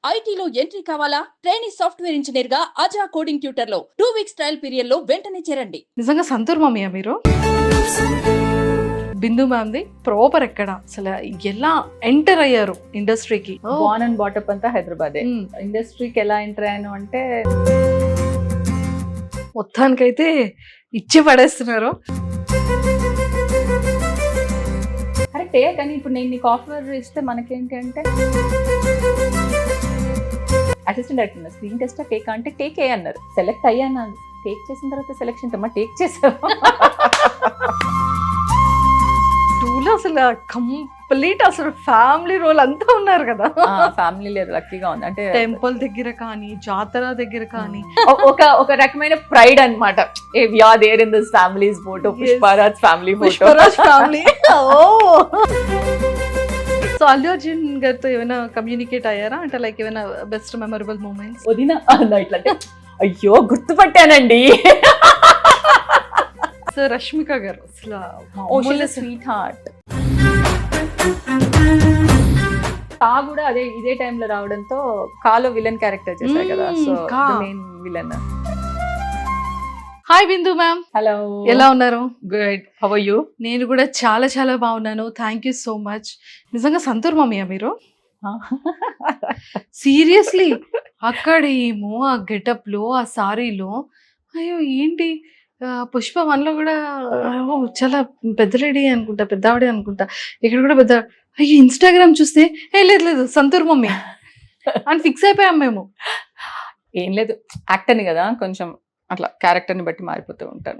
ఐటీలో ఎంట్రీ కావాలా? Trainee software engineer గా అజా కోడింగ్ ట్యూటర్ లో 2 వీక్స్ ట్రయల్ పీరియడ్ లో వెంటనే చేరండి. నిజంగా సంతూర్ మమ్మీయా మీరు? బిందు మ్యామ్ది ప్రాపర్ ఎక్కడ, అసలు ఎలా ఎంటర్ అయ్యారు ఇండస్ట్రీకి? బార్న్ అండ్ బాటప్ అంతా హైదరాబాదే. ఇండస్ట్రీకి ఎలా ఎంటర్ అయ్యాను అంటే మొత్తానికైతే ఇచ్చి పడేస్తున్నారు. కరెక్టే, కానీ ఇప్పుడు నేను నీకు ఆఫర్ ఇస్తే మనకేంటి అంటే assistant director screen test take అంటే టేక్ ఏ అన్నారు. సెలెక్ట్ అయ్యాను. టేక్ చేసిన తర్వాత సెలెక్షన్ టేక్ చేసావు. టూలో అసలు కంప్లీట్ అసలు ఫ్యామిలీ రోల్ అంతా ఉన్నారు కదా. ఫ్యామిలీ లేదు, లక్కీగా ఉంది. అంటే టెంపుల్ దగ్గర కానీ, జాతర దగ్గర కానీ ఒక రకమైన ప్రైడ్ అన్నమాట. We are there in this families photo, Pushparaj family photo. Pushparaj family. So Allu Arjun గారితో ఏమైనా కమ్యూనికేట్ అయ్యారా అంటే లైక్ ఏమైనా బెస్ట్ మెమరబుల్ మూమెంట్స్? వదిన ఇట్లా అంటే అయ్యో గుర్తుపట్టానండి. సో రష్మిక గారు అసలు స్వీట్ హార్ట్. కా కూడా ఇదే టైంలో రావడంతో కాలో విలన్ క్యారెక్టర్ చేశారు కదా. So main villain. Hi Bindu ma'am. Hello, ఎలా ఉన్నారు? Good, how are you? నేను కూడా చాలా చాలా బాగున్నాను. Thank you so much. నిజంగా సంతూర్ మమ్మీయా మీరు? సీరియస్లీ అక్కడేమో ఆ గెటప్ లో, ఆ సారీలో, అయ్యో ఏంటి పుష్ప 1లో కూడా చాలా పెద్ద లేడీ అనుకుంటా, పెద్దవాడే అనుకుంటా, ఇక్కడ కూడా పెద్ద. అయ్యో ఇన్స్టాగ్రామ్ చూస్తే లేదు సంతూర్ మమ్మీ అని ఫిక్స్ అయిపోయాం మేము. ఏం లేదు, యాక్టర్ని కదా, కొంచెం అట్లా క్యారెక్టర్ ని బట్టి మారిపోతూ ఉంటాను.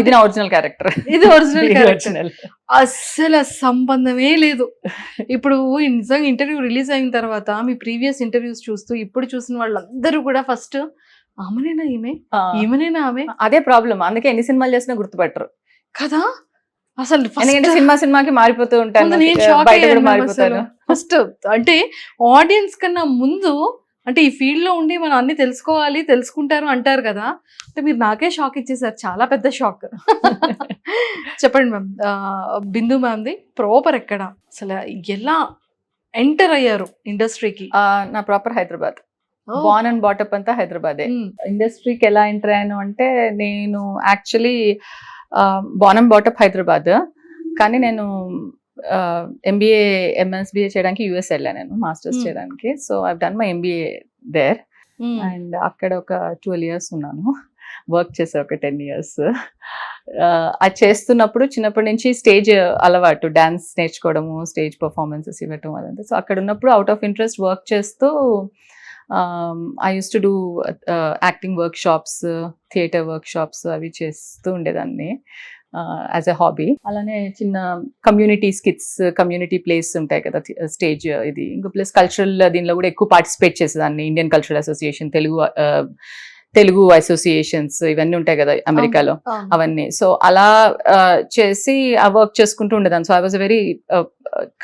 ఇది నా ఒరిజినల్ క్యారెక్టర్. ఇది ఒరిజినల్ క్యారెక్టర్. అస్సలు సంబంధమే లేదు. ఇప్పుడు నిజంగా ఇంటర్వ్యూ రిలీజ్ అయిన తర్వాత మీ ప్రీవియస్ ఇంటర్వ్యూస్ చూస్తూ ఇప్పుడు చూసిన వాళ్ళందరూ కూడా ఫస్ట్ ఆమెనేనా ఈమెనేనా ఆమె, అదే ప్రాబ్లం. అందుకే ఎన్ని సినిమాలు చేసినా గుర్తుపట్టరు కదా. అసలు ఎందుకంటే సినిమాకి మారిపోతూ ఉంటాను. ఫస్ట్ అంటే ఆడియన్స్ కన్నా ముందు అంటే ఈ ఫీల్డ్ లో ఉండి మనం అన్ని తెలుసుకుంటారు అంటారు కదా. అంటే మీరు నాకే షాక్ ఇచ్చేసారు, చాలా పెద్ద షాక్. చెప్పండి మ్యామ్, బిందు మ్యామ్ది ప్రాపర్ ఎక్కడ, అసలు ఎలా ఎంటర్ అయ్యారు ఇండస్ట్రీకి? నా ప్రాపర్ హైదరాబాద్. బార్న్ అండ్ బాటప్ అంతా హైదరాబాదే. ఇండస్ట్రీకి ఎలా ఎంటర్ అయ్యాను అంటే నేను యాక్చువల్లీ బార్న్ అండ్ బాటప్ హైదరాబాద్, కానీ నేను ఎంబీఏ ఎంఎస్బీఏ చేయడానికి యూఎస్ వెళ్ళాను నేను, మాస్టర్స్ చేయడానికి. So I done my MBA there. And అక్కడ ఒక 12 years ఉన్నాను, వర్క్ చేసా ఒక 10 years. అది చేస్తున్నప్పుడు చిన్నప్పటి నుంచి స్టేజ్ అలవాటు, డాన్స్ నేర్చుకోవడము, స్టేజ్ పర్ఫార్మెన్సెస్ ఇవ్వటం అదంతా. సో అక్కడ ఉన్నప్పుడు అవుట్ ఆఫ్ ఇంట్రెస్ట్ వర్క్ చేస్తూ I use to do acting work shops, theatre work shops అవి చేస్తూ ఉండేదాన్ని యాజ్ ఎ హాబీ. అలానే చిన్న కమ్యూనిటీ స్కిట్స్, కమ్యూనిటీ ప్లేస్ ఉంటాయి కదా స్టేజ్, ఇది ఇంకా ప్లస్ కల్చరల్ దీనిలో కూడా ఎక్కువ పార్టిసిపేట్ చేసేదాన్ని. Indian cultural association, Telugu associations ఇవన్నీ ఉంటాయి కదా అమెరికాలో, అవన్నీ. సో అలా చేసి ఆ వర్క్ చేసుకుంటూ ఉండేదాన్ని. So I was very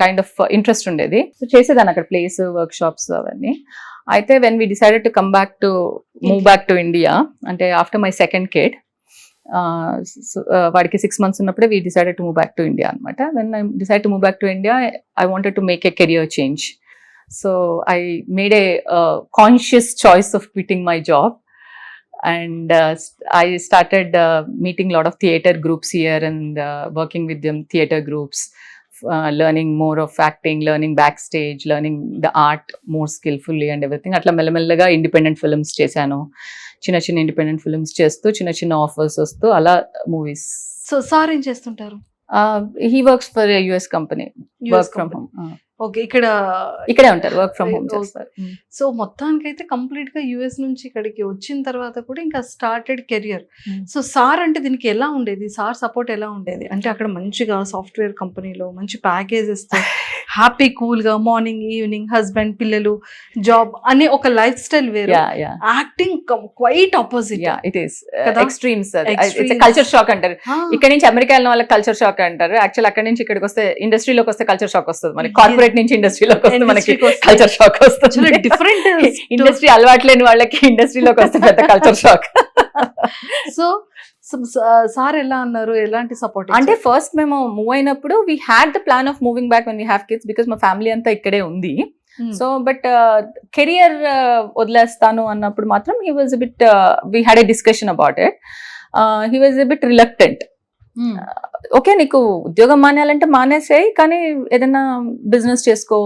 kind of interest ఉండేది. సో చేసేదాన్ని అక్కడ ప్లేస్, వర్క్ షాప్స్ అవన్నీ. అయితే when we decided to move back to India, అంటే ఆఫ్టర్ మై సెకండ్ కిడ్, వాడికి 6 months ఉన్నప్పుడే we decided to move back to India అనమాట. When I decide to move back to India, I wanted to make a career change. So I made a conscious choice of quitting my job. And I started meeting a lot of theater groups here and working with them, theater groups, learning more of acting, learning backstage, learning the art more skillfully and everything. Atla మెల్లమెల్లగా independent films చేశాను. చిన్న independent films చేస్తూ చిన్న offers వస్తూ అలా movies. So sir ఏం చేస్తుంటారు? He works for a US company, work from home. Okay, ఇక్కడే ఉంటారు, వర్క్ ఫ్రమ్ హోమ్ చేస్తారు. సో మొత్తానికి అయితే కంప్లీట్ గా యుఎస్ నుంచి ఇక్కడికి వచ్చిన తర్వాత కూడా ఇంకా స్టార్టెడ్ కెరియర్. సో సార్ అంటే దీనికి ఎలా ఉండేది? సార్ సపోర్ట్ ఎలా ఉండేది? అంటే అక్కడ మంచిగా సాఫ్ట్వేర్ కంపెనీలో మంచి ప్యాకేజెస్ తో హ్యాపీ కూల్ గా మార్నింగ్ ఈవినింగ్ హస్బెండ్ పిల్లలు జాబ్ అనే ఒక లైఫ్ స్టైల్ వేరు, acting quite opposite. It is extremes. It's culture shock అంటారు. ఇక్కడ నుంచి అమెరికా వెళ్ళిన వాళ్ళకి కల్చర్ షాక్ అంటారు. యాక్చువల్ అక్కడ నుంచి ఇక్కడికి వస్తే, ఇండస్ట్రీలోకి వస్తే కల్చర్ షాక్ వస్తుంది. మనకి కార్పొరేట్ నుంచి ఇండస్ట్రీలోకి వస్తే మనకి కల్చర్ షాక్ వస్తుంది. డిఫరెంట్ ఇండస్ట్రీ అలవాటు లేని వాళ్ళకి ఇండస్ట్రీలోకి వస్తే పెద్ద కల్చర్ షాక్. సో సార్ ఎలా అన్నారు? ఎలాంటి సపోర్ట్ అంటే ఫస్ట్ మేము మూవ్ అయినప్పుడు we had the plan of moving back when we have kids, because మా ఫ్యామిలీ అంతా ఇక్కడే ఉంది. సో బట్ కెరియర్ వదిలేస్తాను అన్నప్పుడు మాత్రం he was bit we had a discussion about it. He was a bit reluctant. Okay, నీకు ఉద్యోగం మానేయాలంటే మానేసేయి, కానీ ఏదైనా బిజినెస్ చేసుకో,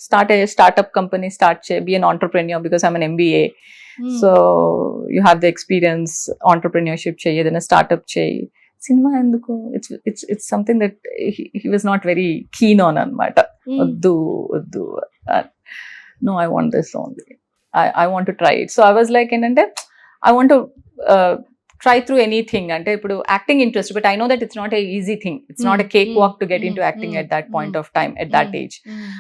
స్టార్ట్అప్ కంపెనీ స్టార్ట్ చేయి, be an entrepreneur because I'm an MBA. So you have the experience, entrepreneurship చేయి, ఏదైనా startup చేయి, cinema ఎందుకు, it's something that he was not very keen on అనమాట. వద్దు వద్దు, no I want this only, I want to try it. So I was like ఏంటంటే I want to try through anything. Ante ipudu acting interest, but I know that it's not a easy thing. It's not a cakewalk to get into acting at that point of time, at that age.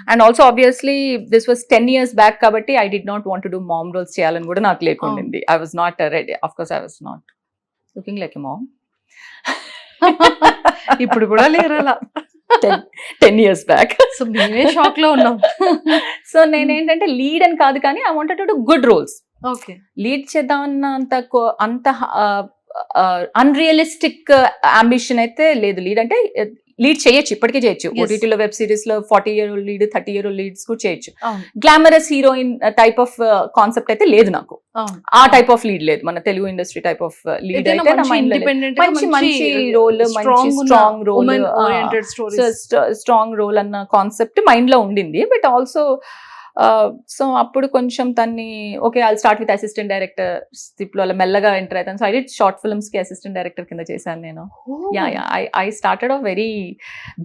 And also obviously this was 10 years back kabatti I did not want to do mom roles cheyalani kuda naaku lekundindi. I was not ready. Of course I was not looking like a mom. ఇప్పుడు కూడా లేరలా 10 years back. So మేమే shock లో ఉన్నాం. So నేనేంటంటే lead అని కాదు, కానీ I wanted to do good roles. Okay, lead చేద్దామన్న అంత అన్రియలిస్టిక్ అంబిషన్ అయితే లేదు. లీడ్ అంటే లీడ్ చేయొచ్చు, ఇప్పటికీ చేయొచ్చు. ఓటీటీలో వెబ్ సిరీస్ లో 40-year లీడ్, 30-year లీడ్స్ కూడా చేయొచ్చు. Glamorous heroine type of concept అయితే లేదు నాకు. ఆ టైప్ ఆఫ్ లీడ్ లేదు. మన Telugu industry type of lead అయితే నా మైండ్ లో మంచి రోల్, మంచి స్ట్రాంగ్ రోల్ అన్న కాన్సెప్ట్ మైండ్ లో ఉండింది. బట్ ఆల్సో సో అప్పుడు కొంచెం తన్ని okay I'll start with assistant director స్టిప్లో అలా మెల్లగా ఎంటర్ అవుతాను. So I did short films కి అసిస్టెంట్ డైరెక్టర్ కింద చేశాను నేను. I started off very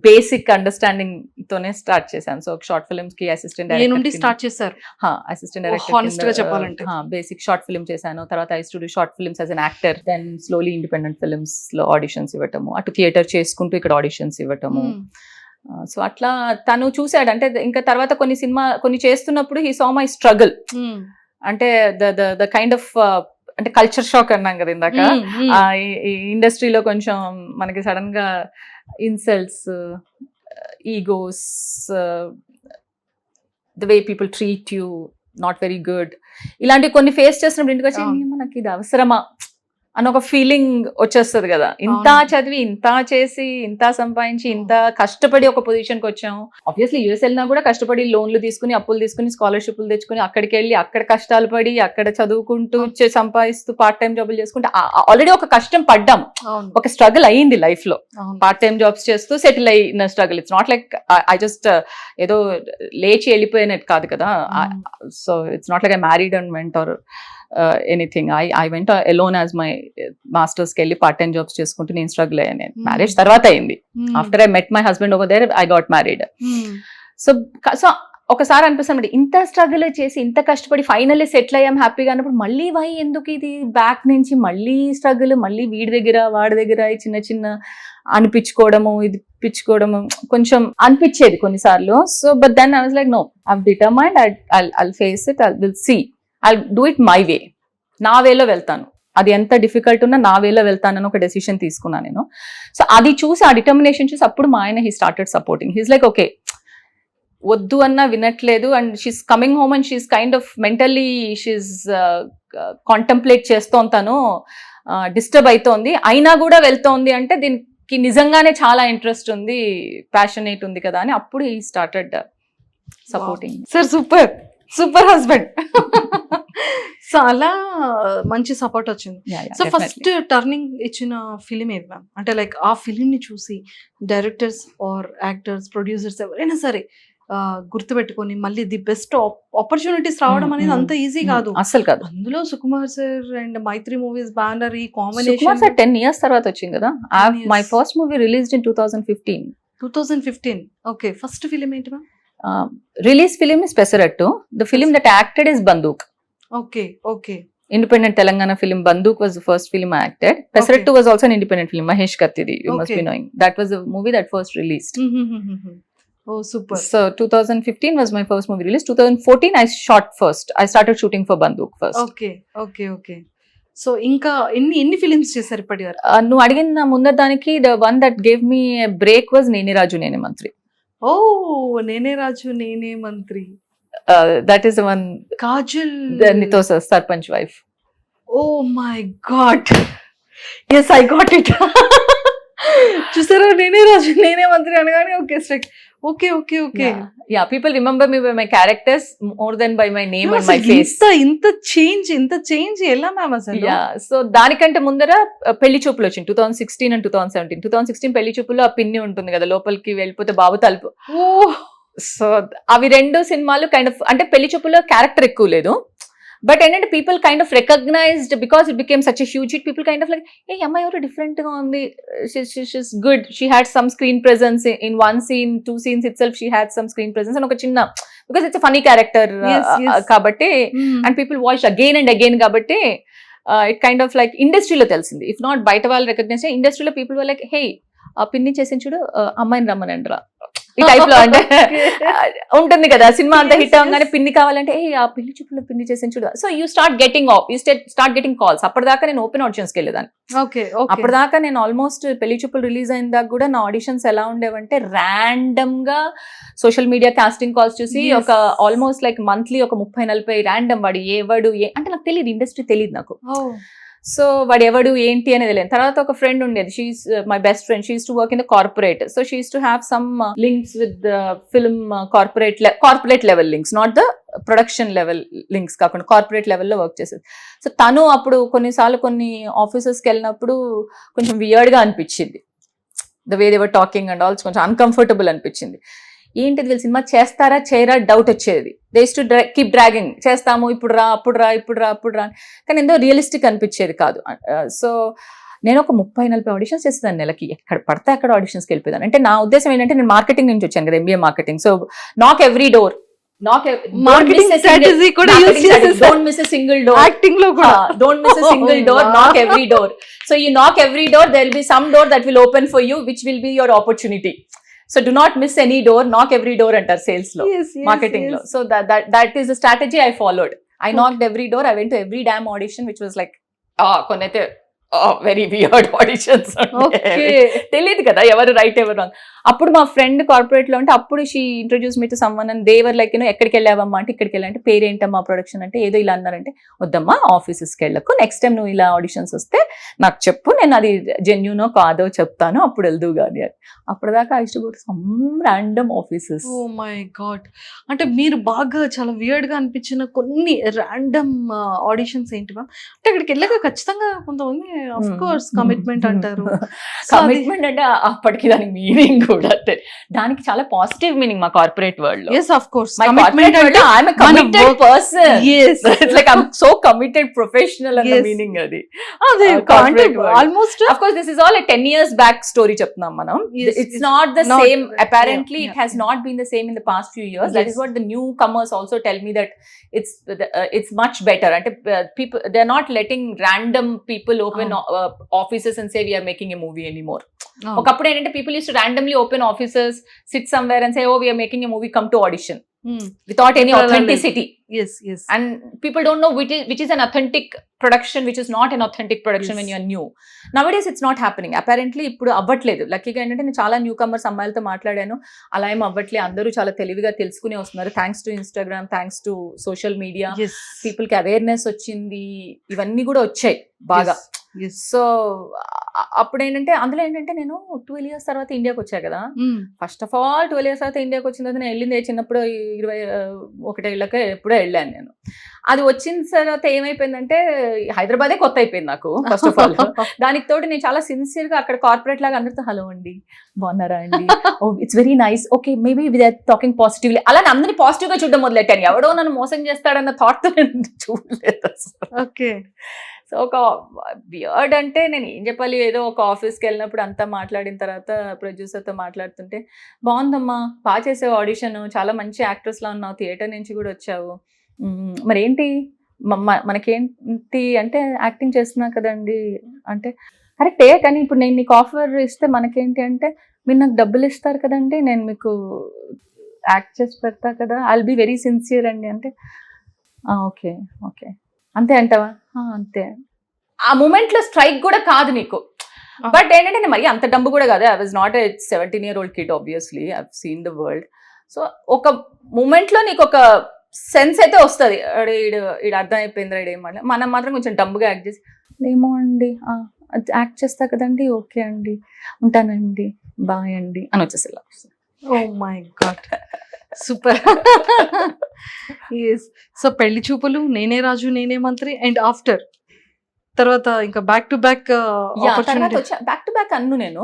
basic understanding తోనే స్టార్ట్ చేశాను. సో షార్ట్ ఫిల్మ్స్ కి అసిస్టెంట్ డైరెక్టర్ స్టార్ట్ చేశారు. అసిస్టెంట్ డైరెక్టర్ చెప్పాలంటే బేసిక్ షార్ట్ ఫిల్మ్ చేశాను. తర్వాత I to do short films as an actor. Then slowly independent films లో ఆడిషన్స్ ఇవ్వటము, అటు థియేటర్ చేసుకుంటూ ఇక్కడ ఆడిషన్స్ ఇవ్వటము. సో అట్లా తను చూసాడు. అంటే ఇంకా తర్వాత కొన్ని చేస్తున్నప్పుడు హీ సా మై స్ట్రగుల్. అంటే ద కైండ్ ఆఫ్ అంటే కల్చర్ షాక్ అన్నాం కదా ఇందాక. ఈ ఇండస్ట్రీలో కొంచెం మనకి సడన్ గా insults, egos, the way people treat you not very good, ఇలాంటివి కొన్ని ఫేస్ చేసినప్పుడు ఇంటికి వచ్చి మనకి ఇది అవసరమా అని ఒక ఫీలింగ్ వచ్చేస్తుంది కదా. ఇంత చదివి, ఇంత చేసి, ఇంత సంపాదించి, ఇంత కష్టపడి ఒక పొజిషన్కి వచ్చాము. ఆబ్వియస్లీ యూఎస్ వెళ్ళినా కూడా కష్టపడి లోన్లు తీసుకుని, అప్పులు తీసుకుని, స్కాలర్షిప్లు తెచ్చుకుని, అక్కడికి వెళ్ళి అక్కడ కష్టాలు పడి, అక్కడ చదువుకుంటూ సంపాదిస్తూ పార్ట్ టైం జాబులు చేసుకుంటూ ఆల్రెడీ ఒక కష్టం పడ్డాం, ఒక స్ట్రగుల్ అయ్యింది లైఫ్ లో. పార్ట్ టైం జాబ్స్ చేస్తూ సెటిల్ అయిన struggle. It's not like I just ఏదో లేచి వెళ్ళిపోయినట్టు కాదు కదా. So it's not like I married and went or anything. I went alone as my masters కి వెళ్ళి పార్ట్ టైం జాబ్స్ చేసుకుంటూ నేను స్ట్రగుల్ అయ్యాను. నేను మ్యారేజ్ తర్వాత అయింది. After I met my husband over there I got married. So ఒకసారి అనిపిస్తుంది ఇంత స్ట్రగుల్ చేసి, ఇంత కష్టపడి ఫైనల్లీ సెటిల్ అయ్యాం హ్యాపీగా అన్నప్పుడు మళ్ళీ ఎందుకు ఇది బ్యాక్ నుంచి మళ్ళీ స్ట్రగుల్, మళ్ళీ వీడి దగ్గర వాడి దగ్గర చిన్న చిన్న అనిపించుకోవడము, ఇది పిచ్చుకోవడము కొంచెం అనిపించేది కొన్నిసార్లు. So but then I was like no, I determined, I'll face it, I will see, I'll do it my way. నా వేలో వెళ్తాను, అది ఎంత డిఫికల్ట్ ఉన్నా నా వేలో వెళ్తానని ఒక డెసిషన్ తీసుకున్నాను నేను. సో అది చూసి, ఆ డిటర్మినేషన్ చూసి అప్పుడు మా ఆయన he started supporting. He's like okay, వద్దు అన్నా వినట్లేదు, and she's coming home and she's kind of mentally she's contemplate చేస్తోంది, తను డిస్టర్బ్ అవుతోంది, అయినా కూడా వెళ్తోంది అంటే దీనికి నిజంగానే చాలా ఇంట్రెస్ట్ ఉంది, ప్యాషనేట్ ఉంది కదా అని అప్పుడు he started supporting. Sir super husband. So అలా మంచి సపోర్ట్ వచ్చింది. సో ఫస్ట్ టర్నింగ్ ఇచ్చిన ఫిలిం ఏది మ్యామ్? అంటే లైక్ ఆ ఫిలిం ని చూసి డైరెక్టర్స్ ఆర్ యాక్టర్స్, ప్రొడ్యూసర్స్ ఎవరైనా సరే గుర్తుపెట్టుకొని మళ్ళీ ది బెస్ట్ ఆపర్చునిటీస్ రావడం అనేది అంత ఈజీ కాదు, అసలు కాదు. అందులో Sukumar sir and Mythri movies banner, ఈ కాంబినేషన్ 10 years తర్వాత వచ్చింది కదా. My first movie released in 2015. Okay, first film ఏంటి ma'am? Release film is Pesarattu. The film that I acted is Banduk. Okay. Independent Telangana film Banduk was the first film I acted. Pesarattu was also an independent film. Mahesh Kattidi, you must be knowing. That was the movie that first released. Oh, super. So 2015 was my first movie release. 2014 I shot first. I started shooting for Banduk first. Okay. So ఇంకా ఎన్ని films చేశారు ఇప్పటి వరకు? నువ్వు అడిగిన ముందర దానికి the one that gave me a break was Nene Raju Nene Mantri. ఓ, నేనే రాజు నేనే మంత్రి. That is the one. Kajal, the Nitosa Sarpanch wife. Oh my god, yes, I got it. చూసారా, నేనే రాజు నేనే మంత్రి అనగానే okay strike. Okay okay okay. Yeah, people remember me by my characters more than by my name and my face. ఇంత change ఎలా ma'am అసలు? Yeah, so దానికంటే ముందర పెళ్లి చూపులు వచ్చింది 2016 అండ్ 2017. 2016 పెళ్లి చూపుల్లో ఆ పిన్ని ఉంటుంది కదా, లోపలికి వెళ్ళిపోతే బాబు తలుపు. సో అవి రెండు సినిమాలు కైండ్ ఆఫ్, అంటే పెళ్లి చూపుల్లో క్యారెక్టర్ ఎక్కువ లేదు, బట్ ఏంటంటే people kind of recognized because it became such a huge hit. People kind of like, ఏ అమ్మాయి ఎవరు డిఫరెంట్ గా ఉంది, she's good, she had some screen presence in 1 scene 2 scenes itself, she had some screen presence అని ఒక చిన్న, because it's funny character కాబట్టి, and people watch again and again కాబట్టి ఇట్ కైండ్ ఆఫ్ లైక్ ఇండస్ట్రీలో తెలిసింది. If not బయట వాళ్ళు recognise, ఇండస్ట్రీలో పీపుల్ వర్ లైక్, హే ఆ పిన్ని చేసిన చూడు, అమ్మాయిని రమ్మనంటరా ఈ టైప్ లో. అంటే ఉంటుంది కదా, సినిమా అంతా హిట్ అవగానే పిన్ని కావాలంటే, ఏ ఆ పిల్లి చూపులో పిన్ని చేసిన చూడు. So you start getting calls. అప్పటిదాకా నేను ఓపెన్ ఆడిషన్స్ కి వెళ్ళేదాన్ని. అప్పటిదాకా నేను ఆల్మోస్ట్ పెళ్లి చూపులు రిలీజ్ అయిన దాకా కూడా నా ఆడిషన్స్ ఎలా ఉండేవంటే, ర్యాండమ్ గా సోషల్ మీడియా కాస్టింగ్ కాల్స్ చూసి ఒక ఆల్మోస్ట్ లైక్ మంత్లీ ఒక 30-40 ర్యాండమ్, వాడు అంటే నాకు తెలియదు, ఇండస్ట్రీ తెలియదు నాకు. సో వాడు ఎవడు ఏంటి అనేది తెలియదు. తర్వాత ఒక ఫ్రెండ్ ఉండేది, she's my best friend, she uses to work in the corporate. So she uses to have some links with film corporate level links, not the production level links కాకుండా కార్పొరేట్ లెవెల్లో వర్క్ చేసేది. సో తను అప్పుడు కొన్నిసార్లు కొన్ని ఆఫీసెస్కి వెళ్ళినప్పుడు కొంచెం వియర్డ్ గా అనిపించింది, the way they were talking and also కొంచెం అన్కంఫర్టబుల్ అనిపించింది. ఏంటిది వీళ్ళు సినిమా చేస్తారా చేయరా డౌట్ వచ్చేది. They use to keep dragging, చేస్తాము ఇప్పుడు రా అప్పుడు రా, కానీ ఎంతో రియలిస్టిక్ అనిపించేది కాదు. సో నేను ఒక 30-40 ఆడిషన్స్ చేసేదాన్ని నెలకి, ఎక్కడ పడితే అక్కడ ఆడిషన్స్కి వెళ్ళిపోయాను. అంటే నా ఉద్దేశం ఏంటంటే, నేను మార్కెటింగ్ నుంచి వచ్చాను కదా, MBA మార్కెటింగ్. సో నాక్ ఎవ్రీ డోర్, మార్కెటింగ్ స్ట్రాటజీ కూడా యూస్ చేసేసారు. Don't miss a single door. Acting లో కూడా don't miss a single door, నాక్ ఎవ్రీ డోర్. సో యూ నాక్ every door, there will be some door that will open for you, which will be your opportunity. So do not miss any door, knock every door అంటారు sales లో, marketing లో. So that is the strategy I followed. I knocked every door, I went to every damn audition, which was like కొన్నైతే very weird auditions. తెలియదు కదా ఎవరు right ఎవరు wrong. అప్పుడు మా ఫ్రెండ్ కార్పొరేట్ లో ఉంటే, అప్పుడు she introduce me to someone and they were like, ఎక్కడికి వెళ్ళావమ్మా అంటే, ఇక్కడికి వెళ్ళాలంటే, పేరేంటమ్మా ప్రొడక్షన్ అంటే, ఏదో ఇలా అన్నారంటే, వద్దమ్మా ఆఫీసెస్కి వెళ్ళకు, నెక్స్ట్ టైం నువ్వు ఇలా ఆడిషన్స్ వస్తే నాకు చెప్పు, నేను అది జెన్యూనో కాదో చెప్తాను, అప్పుడు వెళ్దు కానీ. అప్పటిదాకా I used to go to some random offices. Oh my god. అంటే మీరు బాగా చాలా వియర్డ్ గా అనిపించిన కొన్ని ర్యాండమ్ ఆడిషన్స్ ఏంటి మ్యామ్? అంటే అక్కడికి వెళ్ళాక ఖచ్చితంగా కొంతమంది ఆఫ్ కోర్స్ కమిట్మెంట్ అంటారు. కమిట్మెంట్ అంటే అప్పటికి దానికి మీనింగ్ కూడా, దానికి చాలా పాజిటివ్ మీనింగ్ మా కార్పొరేట్ వరల్డ్ లో. yes of course, my corporate world lo I'm a committed person. yes it's like I'm so committed professional and the meaning adi ade almost of course this is all a 10 years back story cheptunam manam. It's not the same apparently. It has not been the same in the past few years. That is what the newcomers also tell me, that it's much better. And people, they're not letting random people open offices and say we are making a movie anymore. ఒకప్పుడు ఏంటంటే, people used to randomly open offices, sit somewhere and say, oh we are making a movie, come to audition, without any authenticity. yes and people don't know which is an authentic production, which is not an authentic production. When you are new nowadays, it's not happening apparently. ఇప్పుడు అవ్వట్లేదు. లక్కీగా ఏంటంటే, నేను చాలా new comers అమ్మాయిలతో మాట్లాడాను, అలా ఏం అవ్వట్లేదు. అందరూ చాలా తెలివిగా తెలుసుకునే వస్తున్నారు, thanks to Instagram, thanks to social media. People కి అవేర్నెస్ వచ్చింది, ఇవన్నీ కూడా వచ్చాయి బాగా. సో అప్పుడు ఏంటంటే, అందులో ఏంటంటే, నేను 12 years తర్వాత ఇండియాకి వచ్చా కదా. ఫస్ట్ ఆఫ్ ఆల్ 12 years తర్వాత ఇండియాకి వచ్చిన తర్వాత నేను వెళ్ళింది చిన్నప్పుడు 21 ఏళ్ళకే ఎప్పుడో వెళ్ళాను నేను. అది వచ్చిన తర్వాత ఏమైపోయిందంటే, హైదరాబాదే కొత్త అయిపోయింది నాకు ఫస్ట్ ఆఫ్ ఆల్. దానికి తోటి నేను చాలా సిన్సియర్ గా అక్కడ కార్పొరేట్ లాగా అందరితో, హలో అండి, బాగున్నారా అండి, oh it's very nice, okay maybe we are talking positively, అలా అందరినీ పాజిటివ్ గా చూడడం మొదలెట్టాను. ఎవడో నన్ను మోసం చేస్తాడన్న థాట్ తో నేను చూడలేదు. ఓకే. సో ఒక వియర్డ్ అంటే నేను ఏం చెప్పాలి, ఏదో ఒక ఆఫీస్కి వెళ్ళినప్పుడు అంతా మాట్లాడిన తర్వాత ప్రొడ్యూసర్తో మాట్లాడుతుంటే, బాగుందమ్మా, బాగా చేసావు ఆడిషన్, చాలా మంచి యాక్ట్రెస్లా ఉన్నావు, థియేటర్ నుంచి కూడా వచ్చావు, మరేంటి మనకేంటి అంటే, యాక్టింగ్ చేస్తున్నా కదండి అంటే, కరెక్టే, కానీ ఇప్పుడు నేను నీకు ఆఫర్ ఇస్తే మనకేంటి అంటే, మీరు నాకు డబ్బులు ఇస్తారు కదండి, నేను మీకు యాక్ట్ చేసి పెడతా కదా, I will be very sincere అండి అంటే, ఓకే ఓకే అంతే అంటావా, అంతే. ఆ మూమెంట్ లో స్ట్రైక్ కూడా కాదు నీకు, బట్ ఏంటంటే మరి అంత డబ్బు కూడా కాదు. I was not a 17-year-old kid, obviously I have seen the world. So ఒక మూమెంట్ లో నీకు ఒక సెన్స్ అయితే వస్తుంది, ఈడు అర్థం అయిపోయింది రైడ్ ఏమన్నా. మనం మాత్రం కొంచెం డబ్బుగా యాక్ట్ చేసి, ఏమో అండి యాక్ట్ చేస్తా కదండి, ఓకే అండి, ఉంటానండి, బాయ్ అండి అని వచ్చేసేలా. Oh my god, super. So పెళ్లి చూపులు, నేనే రాజు నేనే మంత్రి, అండ్ ఆఫ్టర్ తర్వాత ఇంకా బ్యాక్ టు బ్యాక్ తర్వాత వచ్చా బ్యాక్ టు బ్యాక్ అన్ను నేను.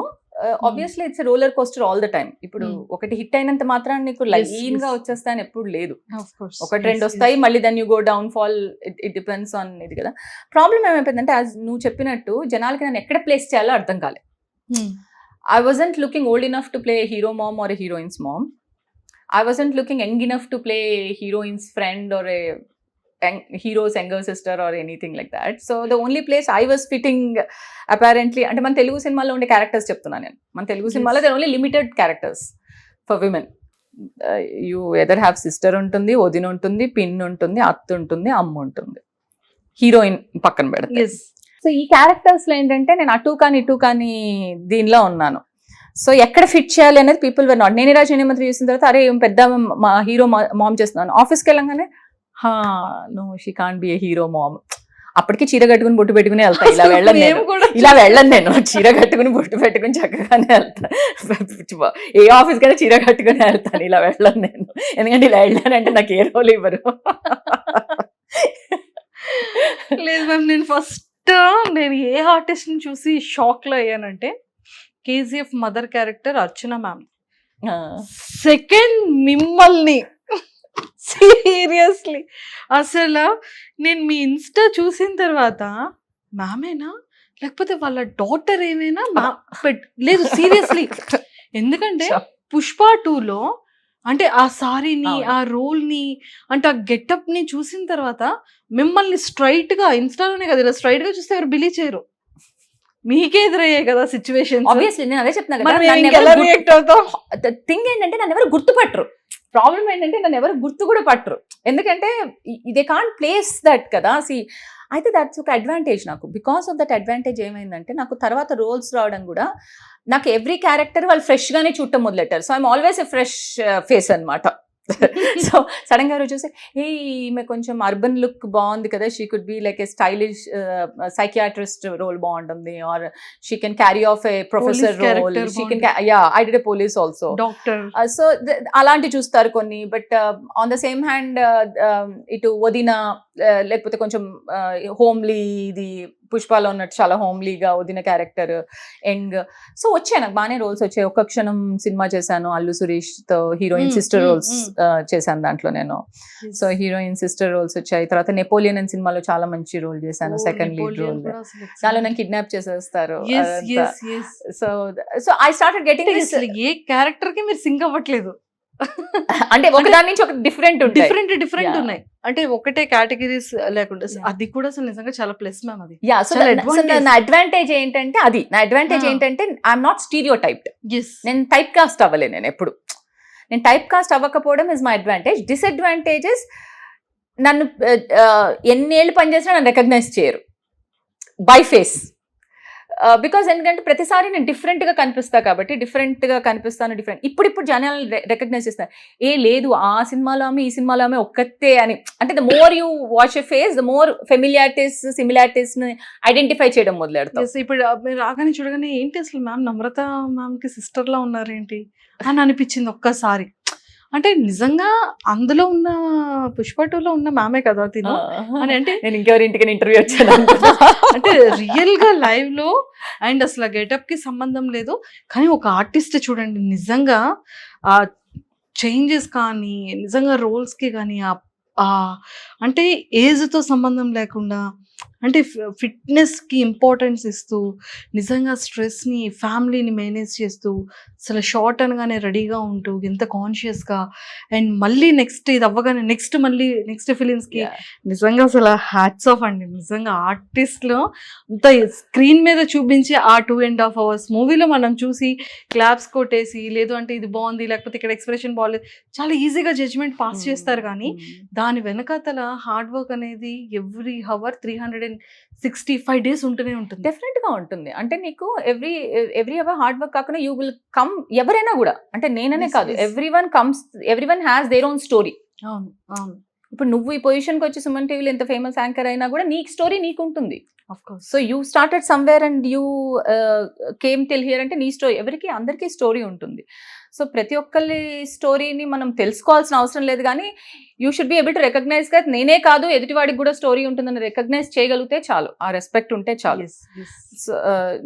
Obviously it's roller coaster all the time. ఇప్పుడు ఒకటి హిట్ అయినంత మాత్రం నీకు లైన్ గా వచ్చేస్తాయని ఎప్పుడు లేదు. ఒకటి రెండు వస్తాయి, మళ్ళీ then you go down fall. It depends on ఇది కదా. ప్రాబ్లం ఏమైపోయిందంటే, నువ్వు చెప్పినట్టు జనాలకి నన్ను ఎక్కడ ప్లేస్ చేయాలో అర్థం కాలే. I wasn't looking old enough to play a hero mom or a heroine's mom. I wasn't looking young enough to play a heroine's friend or a hero's younger sister or anything like that. So the only place I was fitting apparently, అంటే మన తెలుగు సినిమాలో ఉండే characters చెప్తున్నాను నేను. మన తెలుగు సినిమాలో there are only limited characters for women. You either have sister ఉంటుంది, వదిన ఉంటుంది, పిన్ ఉంటుంది, అత్త ఉంటుంది, అమ్మ ఉంటుంది, హీరోయిన్ పక్కన పెడితే. సో ఈ క్యారెక్టర్స్ లో ఏంటంటే నేను అటు కానీ ఇటు కానీ దీనిలో ఉన్నాను. సో ఎక్కడ ఫిట్ చేయాలి అనేది పీపుల్ వర్ నాట్. నేనే రాజు నేనే మంత్రి చేసిన తర్వాత అరే పెద్ద మా హీరో మామ్ చేస్తున్నాను. ఆఫీస్కి వెళ్ళంగానే no she can't be a hero mom. అప్పటికి చీర కట్టుకుని బొట్టు పెట్టుకుని వెళ్తా. ఇలా వెళ్ళను నేను, చీర కట్టుకుని బొట్టు పెట్టుకుని చక్కగానే వెళ్తా. ఏ ఆఫీస్ కైనా చీర కట్టుకుని వెళ్తాను, ఇలా వెళ్ళను నేను. ఎందుకంటే ఇలా వెళ్ళానంటే నాకు ఏ రోల్ ఇవ్వరు. లేదు మ్యామ్, నేను ఫస్ట్ నేను ఏ ఆర్టిస్ట్ ని చూసి షాక్ లో అయ్యానంటే కేజీఎఫ్ మదర్ క్యారెక్టర్ అర్చన మ్యామ్. సెకండ్ మిమ్మల్ని సీరియస్లీ అసలు నేను మీ ఇన్స్టా చూసిన తర్వాత మ్యామేనా లేకపోతే వాళ్ళ డాటర్ ఏమైనా లేదు సీరియస్లీ. ఎందుకంటే పుష్ప 2లో అంటే ఆ సారీని, ఆ రోల్ ని, అంటే ఆ గెటప్ ని చూసిన తర్వాత మిమ్మల్ని స్ట్రైట్ గా ఇన్స్టాలోనే కదా, ఇలా స్ట్రైట్ గా చూస్తే ఎవరు బిలీవ్ చేయరు. మీకే ఎదురయ్యాయి కదా సిచ్యువేషన్. ఆబ్వియస్లీ నేను అదే చెప్తున్నా కదా. థింగ్ ఏంటంటే నన్ను ఎవరు గుర్తుపట్టరు. ప్రాబ్లం ఏంటంటే నన్ను ఎవరు గుర్తు కూడా పట్టరు. ఎందుకంటే దే కాంట్ ప్లేస్ దట్ కదా. అయితే దట్స్ ఒక అడ్వాంటేజ్ నాకు. బికాస్ ఆఫ్ దట్ అడ్వాంటేజ్ ఏమైందంటే నాకు తర్వాత రోల్స్ రావడం కూడా నాకు ఎవ్రీ క్యారెక్టర్ వాళ్ళు ఫ్రెష్ గానే చూడటం మొదలెట్టారు. So I'm always a fresh face అనమాట. సో సడన్ గా చూసి ఈమె కొంచెం అర్బన్ లుక్ బాగుంది కదా, she could be like a stylish psychiatrist role బాగుంటుంది, or she can carry off a professor role, she can I did a police also, doctor. So అలాంటి చూస్తారు కొన్ని. But on the same hand ఇటు వదిన లేకపోతే కొంచెం హోమ్లీ, ఇది పుష్పలో ఉన్నట్టు చాలా హోమ్లీగా వదిన క్యారెక్టర్, యంగ్. సో వచ్చాయి నాకు బాగానే రోల్స్ వచ్చాయి. ఒక్క క్షణం సినిమా చేశాను అల్లు సురేష్ తో, హీరోయిన్ సిస్టర్ రోల్స్ చేశాను దాంట్లో నేను. సో హీరోయిన్ సిస్టర్ రోల్స్ వచ్చాయి. తర్వాత నెపోలియన్ అనే సినిమాలో చాలా మంచి రోల్ చేశాను, సెకండ్ లీడ్ రోల్. దానిలో నన్ను కిడ్నాప్ చేసేస్తారు. So so I started getting a character కి మీరు సింక్ అవ్వట్లేదు. అంటే ఒకదాని నుంచి ఒక డిఫరెంట్ ఉన్నాయి. అంటే ఒకటే కేటగిరీస్ లేకుండా అది కూడా అసలు నిజంగా చాలా ప్లస్ మ్యామ్. అది నా అడ్వాంటేజ్ ఏంటంటే ఐఎమ్ నాట్ స్టీరియో టైప్డ్. నేను టైప్ కాస్ట్ అవ్వలే. నేను ఎప్పుడు నేను టైప్ కాస్ట్ అవ్వకపోవడం ఇస్ మై అడ్వాంటేజ్. డిసడ్వాంటేజెస్ నన్ను ఎన్నేళ్ళు పనిచేసినా నన్ను రికగ్నైజ్ చేయరు బై ఫేస్. బికాస్ ఎందుకంటే ప్రతిసారి నేను డిఫరెంట్గా కనిపిస్తా కాబట్టి, డిఫరెంట్గా కనిపిస్తాను. ఇప్పుడు జనాలు రికగ్నైజ్ చేస్తారు, ఏ లేదు ఆ సినిమాలో ఆమె ఈ సినిమాలో ఆమె ఒక్కతే అని. అంటే the more you watch a face, the more familiarities similarities ని ఐడెంటిఫై చేయడం మొదలెడతాం. ఇప్పుడు మీరు రాగానే చూడగానే ఏంటి అసలు మ్యామ్ నమ్రత మ్యామ్ కి సిస్టర్ లా ఉన్నారేంటి అని అనిపించింది ఒక్కసారి. అంటే నిజంగా అందులో ఉన్న పుష్ప 2లో ఉన్న మ్యామే కదా తిను అని. అంటే నేను ఇంకెవరి ఇంటికి ఇంటర్వ్యూ వచ్చాను అంటే రియల్ గా లైవ్ లో అండ్ అసలు గెటప్ కి సంబంధం లేదు. కానీ ఒక ఆర్టిస్ట్ చూడండి నిజంగా ఆ చేంజెస్ కానీ, నిజంగా రోల్స్ కి కానీ అంటే ఏజ్ తో సంబంధం లేకుండా, అంటే ఫిట్నెస్ కి ఇంపార్టెన్స్ ఇస్తూ, నిజంగా స్ట్రెస్ ని, ఫ్యామిలీని మేనేజ్ చేస్తూ, అసలు షార్ట్ అనగానే రెడీగా ఉంటూ, ఎంత కాన్షియస్ గా, అండ్ మళ్ళీ నెక్స్ట్ ఇది అవ్వగానే మళ్ళీ నెక్స్ట్ ఫిలిమ్స్ కి నిజంగా అసలు హ్యాట్స్ ఆఫ్ అండి. నిజంగా ఆర్టిస్ట్ లో అంత స్క్రీన్ మీద చూపించి ఆ 2.5 hours మూవీలో మనం చూసి క్లాప్స్ కొట్టేసి, లేదు అంటే ఇది బాగుంది లేకపోతే ఇక్కడ ఎక్స్ప్రెషన్ బాగాలేదు, చాలా ఈజీగా జడ్జ్మెంట్ పాస్ చేస్తారు. కానీ దాని వెనకాతల హార్డ్ వర్క్ అనేది ఎవ్రీ హవర్ 365 days ఉంటూనే ఉంటుంది. డెఫినెట్ గా ఉంటుంది. అంటే నీకు ఎవ్రీ అవర్ హార్డ్ వర్క్ కాకుండా యూ విల్ కమ్. ఎవరైనా కూడా, అంటే నేననే కాదు, everyone has their own story. అవును అవును. ఇప్పుడు నువ్వు ఈ పొజిషన్ కి వచ్చి సుమన్ టీవీలో ఎంత ఫేమస్ యాంకర్ అయినా కూడా నీ స్టోరీ నీకు ఉంటుంది. Of course. So you started somewhere and you came till here అంటే నీ స్టోరీ, అందరికీ స్టోరీ ఉంటుంది. సో ప్రతి ఒక్కరి స్టోరీని మనం తెలుసుకోవాల్సిన అవసరం లేదు, కానీ you should be able to recognise గా నేనే కాదు ఎదుటివాడికి కూడా స్టోరీ ఉంటుందని రికగ్నైజ్ చేయగలిగితే చాలు, ఆ రెస్పెక్ట్ ఉంటే చాలు.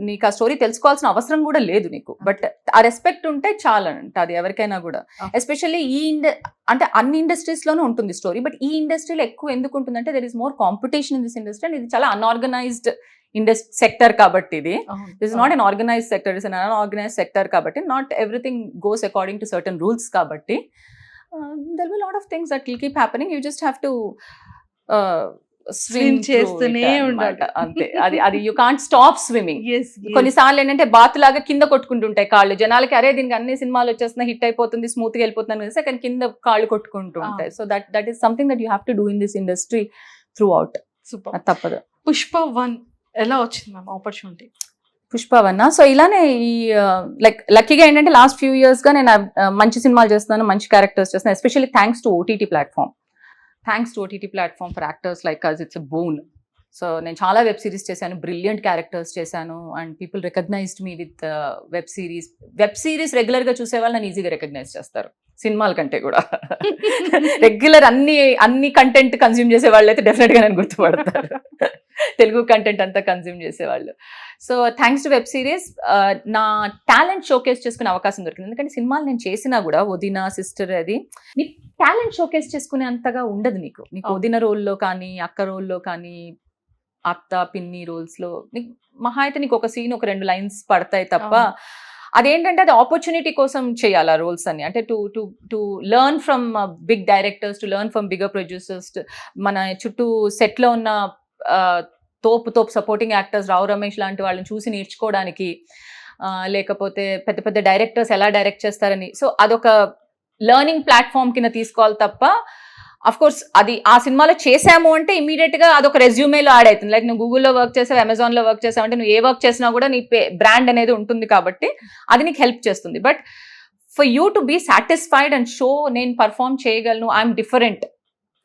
నీకు ఆ స్టోరీ తెలుసుకోవాల్సిన అవసరం కూడా లేదు నీకు, బట్ ఆ రెస్పెక్ట్ ఉంటే చాలు అంట అది ఎవరికైనా కూడా. ఎస్పెషల్లీ అంటే అన్ని ఇండస్ట్రీస్ లోనూ ఉంటుంది స్టోరీ, బట్ ఈ ఇండస్ట్రీలో ఎక్కువ ఎందుకు ఉంటుందంటే there is more competition in this industry and ఇది చాలా అన్ఆర్గనైజ్డ్ సెక్టర్ కాబట్టి ఇది this is not un organised sector, it's un unorganised sector కాబట్టి not everything goes according to certain rules కాబట్టి there will be a lot of things that will keep happening. You just have to swim చేస్తూనే ఉండాలి అంతే. అది you can't stop swimming. Yes. కొన్నిసార్లు ఏంటంటే bath లాగా కింద కొట్టుకుంటుంటాయి కాళ్ళు, జనాలకి అరే దీనికి అన్ని సినిమాలు వచ్చేస్తున్నా హిట్ అయిపోతుంది స్మూత్ గా వెళ్ళిపోతున్నాను కదా, కానీ కింద కాళ్ళు కొట్టుకుంటూ ఉంటాయి. So that is something that you have to do in this industry through out. Super. అది తప్పదు. పుష్ప 1 ఎలా వచ్చింది మ్యామ్ ఆపర్చునిటీ? పుష్పవన్న. సో ఇలానే ఈ లైక్ లక్కీగా ఏంటంటే లాస్ట్ ఫ్యూ ఇయర్స్ గా నేను మంచి సినిమాలు చేస్తున్నాను, మంచి క్యారెక్టర్స్ చేస్తున్నాను, especially thanks to OTT platform for actors like us. It's a boon. So నేను చాలా వెబ్ సిరీస్ చేశాను, బ్రిలియంట్ క్యారెక్టర్స్ చేశాను and people recognised me with web series regular గా చూసే వాళ్ళు నన్ను ఈజీగా రికగ్నైజ్ చేస్తారు సినిమాల కంటే కూడా. రెగ్యులర్ అన్ని కంటెంట్ కన్స్యూమ్ చేసే వాళ్ళు అయితే డెఫినెట్ గా నేను గుర్తుపడతారు, తెలుగు కంటెంట్ అంతా కన్స్యూమ్ చేసేవాళ్ళు. So thanks to web series నా టాలెంట్ షోకేస్ చేసుకునే అవకాశం దొరికింది. ఎందుకంటే సినిమాలు నేను చేసినా కూడా వదిన, సిస్టర్, అది నీ టాలెంట్ షోకేస్ చేసుకునే అంతగా ఉండదు నీకు వదిన రోల్లో కానీ, అక్క రోల్లో కానీ, అత్త పిన్ని రోల్స్ లో నీకు మహా అయితే నీకు ఒక సీన్, ఒక 2 లైన్స్ పడతాయి తప్ప అదేంటంటే అది ఆపర్చునిటీ కోసం చేయాలి ఆ రోల్స్ అన్ని. అంటే to learn from big directors, to learn from bigger producers, మన చుట్టూ సెట్ లో ఉన్న తోపు సపోర్టింగ్ యాక్టర్స్, రావు రమేష్ లాంటి వాళ్ళని చూసి నేర్చుకోవడానికి, లేకపోతే పెద్ద పెద్ద డైరెక్టర్స్ ఎలా డైరెక్ట్ చేస్తారని. సో అదొక లెర్నింగ్ ప్లాట్ఫామ్ కింద తీసుకోవాలి తప్ప అఫ్ కోర్స్ అది ఆ సినిమాలో చేసాము అంటే ఇమీడియట్ గా అదొక రెజ్యూమేలో యాడ్ అవుతుంది. లైక్ నువ్వు గూగుల్లో వర్క్ చేసావు, అమెజాన్ లో వర్క్ చేసావు అంటే నువ్వు ఏ వర్క్ చేసినా కూడా నీ బ్రాండ్ అనేది ఉంటుంది కాబట్టి అది నీకు హెల్ప్ చేస్తుంది. But for you to be satisfied and show నేను పర్ఫామ్ చేయగలను, ఐఎమ్ డిఫరెంట్,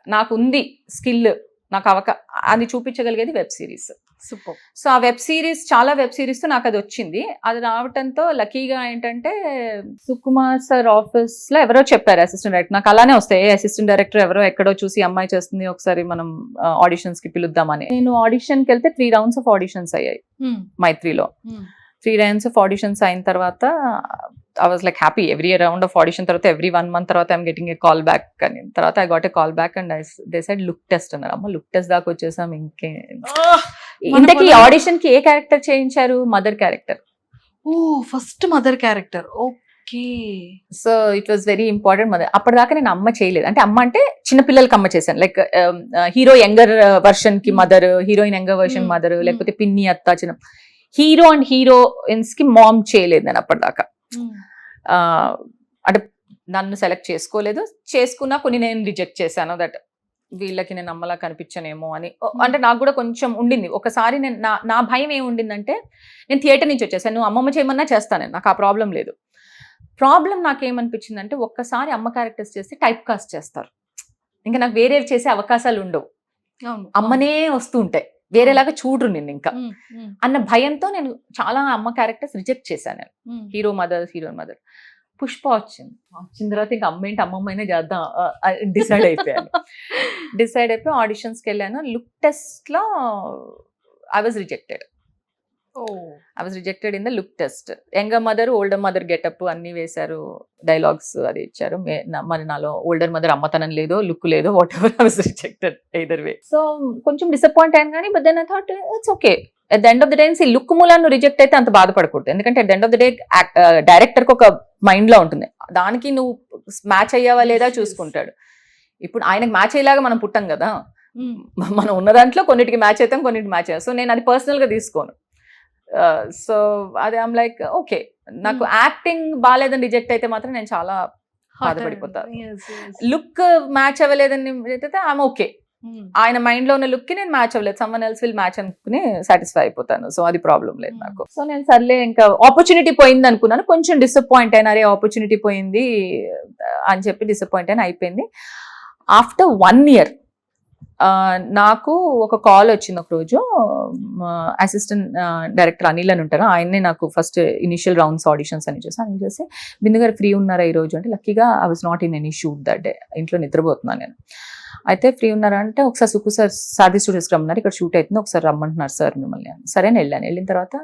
నాకు ఉంది స్కిల్, నాకు అది చూపించగలిగేది వెబ్ సిరీస్. సూపర్. సో ఆ చాలా వెబ్ సిరీస్ తో నాకు అది వచ్చింది. అది రావటంతో లక్కీగా ఏంటంటే సుకుమార్ సార్ ఆఫీస్ లో ఎవరో చెప్పారు అసిస్టెంట్ డైరెక్టర్, నాకు అలానే వస్తాయి అసిస్టెంట్ డైరెక్టర్ ఎవరో ఎక్కడో చూసి అమ్మాయి చేస్తుంది ఒకసారి మనం ఆడిషన్స్ కి పిలుద్దామని. నేను ఆడిషన్ కి వెళ్తే 3 rounds ఆఫ్ ఆడిషన్స్ అయ్యాయి మైత్రిలో. 3 rounds ఆఫ్ ఆడిషన్స్ అయిన తర్వాత I was like happy. Every round of audition tarvata, every 1 month tarvata I'm getting a call back. And tarvata I got a call back and they said look test annaru. Amma look test daaka vachesam inke. Intaki audition ki A character చేయించారు? Mother character. First mother character. Okay. So it was very important mother. అప్పటిదాకా నేను అమ్మ చేయలేదు. అంటే అమ్మ అంటే చిన్న పిల్లలకి అమ్మ చేశాను, లైక్ హీరో యంగర్ వర్షన్ కి mother, heroine younger version mother, లేకపోతే పిన్ని అత్త, చిన్న హీరో అండ్ హీరోయిన్స్ కి మామ్ చేయలేదు నేను అప్పటిదాకా. అంటే నన్ను సెలెక్ట్ చేసుకోలేదు, చేసుకున్నా కొన్ని నేను రిజెక్ట్ చేశాను. దట్ వీళ్ళకి నేను అమ్మలా కనిపించనేమో అని. అంటే నాకు కూడా కొంచెం ఉండింది ఒకసారి. నేను నా భయం ఏముండిందంటే, నేను థియేటర్ నుంచి వచ్చేసాను, నువ్వు అమ్మమ్మ చేయమన్నా చేస్తాను, నాకు ఆ ప్రాబ్లం లేదు. ప్రాబ్లం నాకేమనిపించిందంటే, ఒక్కసారి అమ్మ క్యారెక్టర్స్ చేస్తే టైప్ కాస్ట్ చేస్తారు, ఇంకా నాకు వేరే చేసే అవకాశాలు ఉండవు, అమ్మనే వస్తూ ఉంటాయి, వేరేలాగా చూడరు నిన్ను ఇంకా అన్న భయంతో నేను చాలా అమ్మ క్యారెక్టర్స్ రిజెక్ట్ చేశాను. నేను హీరోయిన్ మదర్. పుష్ప వచ్చిన తర్వాత ఇంకా అమ్మ ఏంటి అమ్మమ్మైనా చేద్దాం డిసైడ్ అయిపోయి ఆడిషన్స్కి వెళ్ళాను. లుక్ టెస్ట్ లో I was rejected in the look test. Younger mother, older mother getup అన్ని వేశారు, డైలాగ్స్ అది ఇచ్చారు. మరి నాలో ఓల్డర్ మదర్ అమ్మతనం లేదో, లుక్ లేదో, whatever, I was rejected either way. So కొంచెం డిసప్పాయింట్ అయ్యాను, కానీ but then I thought it's okay. At the end of the day look మూలాన్ని రిజెక్ట్ అయితే అంత బాధపడకూడదు, ఎందుకంటే at the end of the day director కి ఒక మైండ్ లో ఉంటుంది, దానికి నువ్వు మ్యాచ్ అయ్యావా లేదా చూసుకుంటాడు. ఇప్పుడు ఆయనకు మ్యాచ్ అయ్యేలాగా మనం పుట్టాం కదా, మనం ఉన్న దాంట్లో కొన్నిటికి మ్యాచ్ అవుతాం, కొన్నిటికి మ్యాచ్ అయ్యాం. సో నేను అది పర్సనల్ గా తీసుకోను. సో అది ఐమ్ లైక్ ఓకే, నాకు యాక్టింగ్ బాగాలేదని రిజెక్ట్ అయితే మాత్రం నేను చాలా బాధపడిపోతాను. లుక్ మ్యాచ్ అవ్వలేదని అయితే ఐఎమ్ ఓకే, ఆయన మైండ్ లో ఉన్న లుక్ కి నేను మ్యాచ్ అవ్వలేదు, సమ్వన్ ఎల్స్ విల్ మ్యాచ్ అనుకుని సాటిస్ఫై అయిపోతాను. సో అది ప్రాబ్లం లేదు నాకు. సో నేను సర్లే ఇంకా ఆపర్చునిటీ పోయింది అనుకున్నాను, కొంచెం డిసప్పాయింట్ అయినా, అరే ఆపర్చునిటీ పోయింది అని చెప్పి డిసప్పాయింట్ అయినా అయిపోయింది. ఆఫ్టర్ 1 year నాకు ఒక కాల్ వచ్చింది ఒక రోజు. అసిస్టెంట్ డైరెక్టర్ అనిల్ అని ఉంటారు, ఆయన్నే నాకు ఫస్ట్ ఇనిషియల్ రౌండ్స్ ఆడిషన్స్ అని చేసి బిందు గారు ఫ్రీ ఉన్నారా ఈ రోజు అంటే, లక్కీగా I was not in any shoot that day, ఇంట్లో నిద్రపోతున్నాను నేను. అయితే ఫ్రీ ఉన్నారా అంటే, ఒకసారి సుక్కు సార్ సాది స్టూడియోస్కి రమ్మన్నారు, ఇక్కడ షూట్ అవుతుంది ఒకసారి రమ్మంటున్నారు సార్ మిమ్మల్ని అని. సరే అని వెళ్ళిన తర్వాత